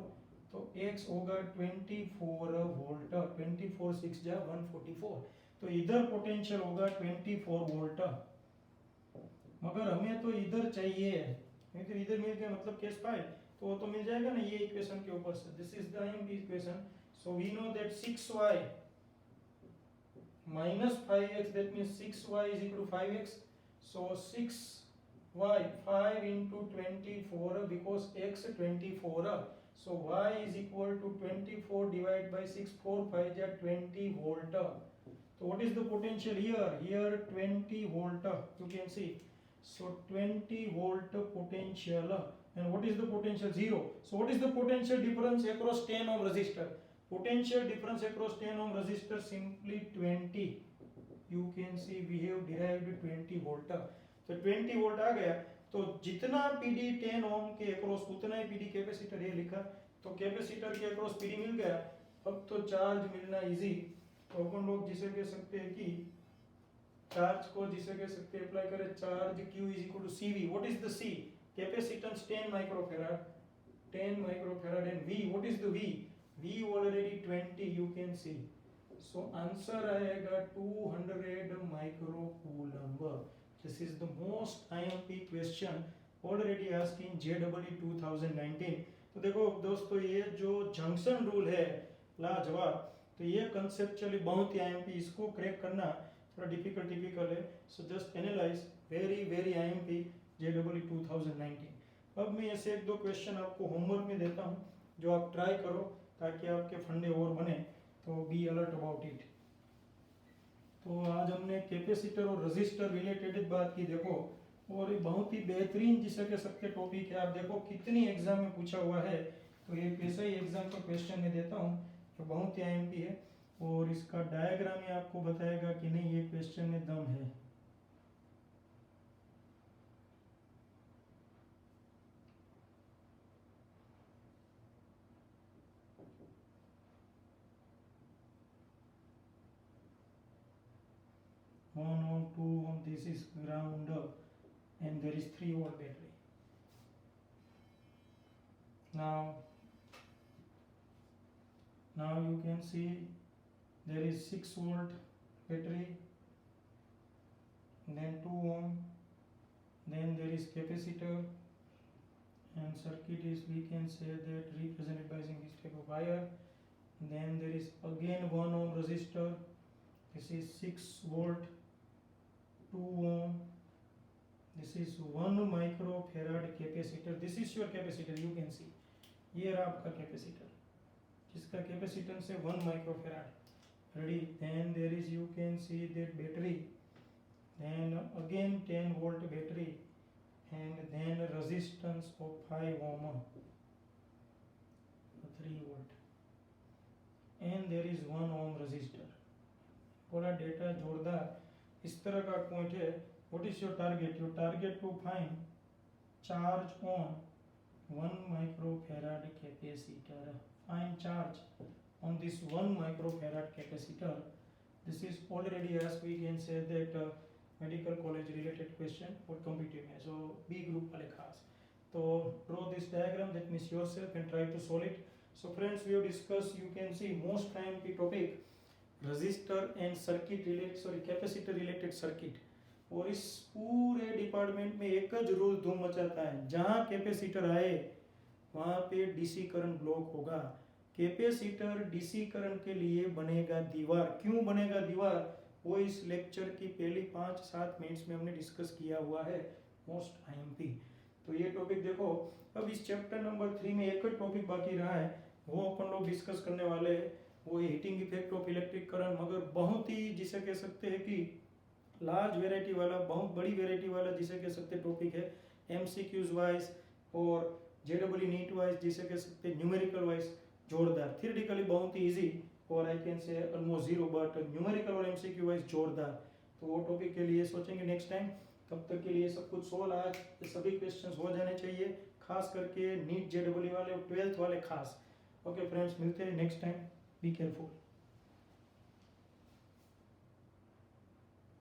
तो x होगा 24 वोल्ट। 24 6 जा 144। तो इधर पोटेंशियल होगा 24 वोल्ट, मगर हमें तो इधर चाहिए, तो इधर मिल गया मतलब केस पाए तो वो तो मिल जाएगा ना ये इक्वेशन के ऊपर से। This is the equation. So we know that 6y minus 5x, that means 6y is equal to 5x. So 6y 5 into 24 because x 24. So y is equal to 24 divided by 6, 4 5 is 20 volt. So what is the potential here? Here 20 volt, you can see. So 20 volt potential. And what is the potential? 0. So what is the potential difference across 10 ohm resistor? Potential difference across 10 ohm resistor simply 20. You can see we have derived 20 volt. तो 20 volt आ गया, तो जितना PD 10 ओम के across उतना ही PD capacitor ये लिखा। तो capacitor के अक्रॉस पीडी मिल गया। अब तो चार्ज मिलना इजी। तो अपन लोग जिसे कह सकते हैं कि चार्ज को जिसे कह सकते हैं अप्लाई करें, charge Q is equal to CV। What is the C? Capacitance 10 microfarad, 10 microfarad. And V, what is the V? V already 20, you can see. So answer आएगा 200 microcoulomb. This is the most IMP question already asked in JEE 2019. तो देखो दोस्तों, ये जो junction rule है लाजवाब, तो ये कंसेप्चुअली बहुत ही IMP, इसको क्रैक करना थोड़ा डिफिकल्ट है। So just analyse very IMP JEE 2019। अब मैं ऐसे एक दो क्वेश्चन आपको होमवर्क में देता हूँ जो आप ट्राई करो ताकि आपके फंडे और बने। तो बी अलर्ट अबाउट इट। तो आज हमने कैपेसिटर और रजिस्टर रिलेटेड बात की, देखो, और ये बहुत ही बेहतरीन जिसे कह सकते टॉपिक है। आप देखो कितनी एग्जाम में पूछा हुआ है, तो ये वैसे ही एग्जाम का क्वेश्चन में देता हूँ जो बहुत ही IMP है, और इसका डायग्राम ही आपको बताएगा कि नहीं ये क्वेश्चन में दम है। 2 ohm, this is ground, and there is 3 volt battery. Now you can see there is 6 volt battery, then 2 ohm, then there is capacitor, and circuit is, we can say that, represented by using this type of wire. Then there is again 1 ohm resistor, this is 6 volt, 2 ohm, this is 1 microfarad capacitor. This is your capacitor, you can see, ये रहा आपका capacitor जिसका capacitance है 1 microfarad. Ready. Then there is, you can see that battery, then again 10 volt battery, and then resistance of 5 ohm, 3 volt, and there is 1 ohm resistor। पूरा data जोरदार इस तरह का पॉइंट है। What is your target? Your target to find charge on 1 microfarad capacitor, find charge on this 1 microfarad capacitor। This is already, as we can say that, medical college related question और competitive में, so B group वाले खास। तो draw this diagram, that means yourself, and try to solve it. So friends, we have discuss, you can see, most time की topic resistor and circuit related, capacitor related circuit. और इस पूरे department में एक ज रूल धूम मचाता है, जहाँ कैपेसिटर आए वहाँ पे डीसी करंट ब्लॉक होगा। कैपेसिटर डीसी करंट के लिए बनेगा दीवार। क्यों बनेगा दीवार, वो इस लेक्चर की पहली 5-7 मिनट्स में हमने डिस्कस किया हुआ है, मोस्ट आईएमपी। तो ये टॉपिक देखो। अब इस चैप्टर नंबर 3 में एक टॉपिक बाकी रहा है, वो अपन लोग डिस्कस करने वाले हैं, वो heating effect of electric current. मगर बहुत ही, जिसे कह सकते हैं कि लार्ज वेराइटी वाला, बहुत बड़ी वेराइटी वाला, जिसे कह सकते टॉपिक है, एमसीक्यूज वाइज और जेडब्ल्यू नीट वाइज, जिसे कह सकते न्यूमेरिकल वाइज जोरदार। थियोरेटिकली बहुत ही इजी, और I can say almost zero, but numerical और एमसीक्यू वाइज जोरदार। तो वो टॉपिक के लिए सोचेंगे नेक्स्ट टाइम। तब तक के लिए सब कुछ सोल्व, आज सभी क्वेश्चंस हो जाने चाहिए, खास करके नीट जेडब्ल्यू वाले और 12th वाले खास। ओके फ्रेंड्स, मिलते हैं नेक्स्ट टाइम। Be careful.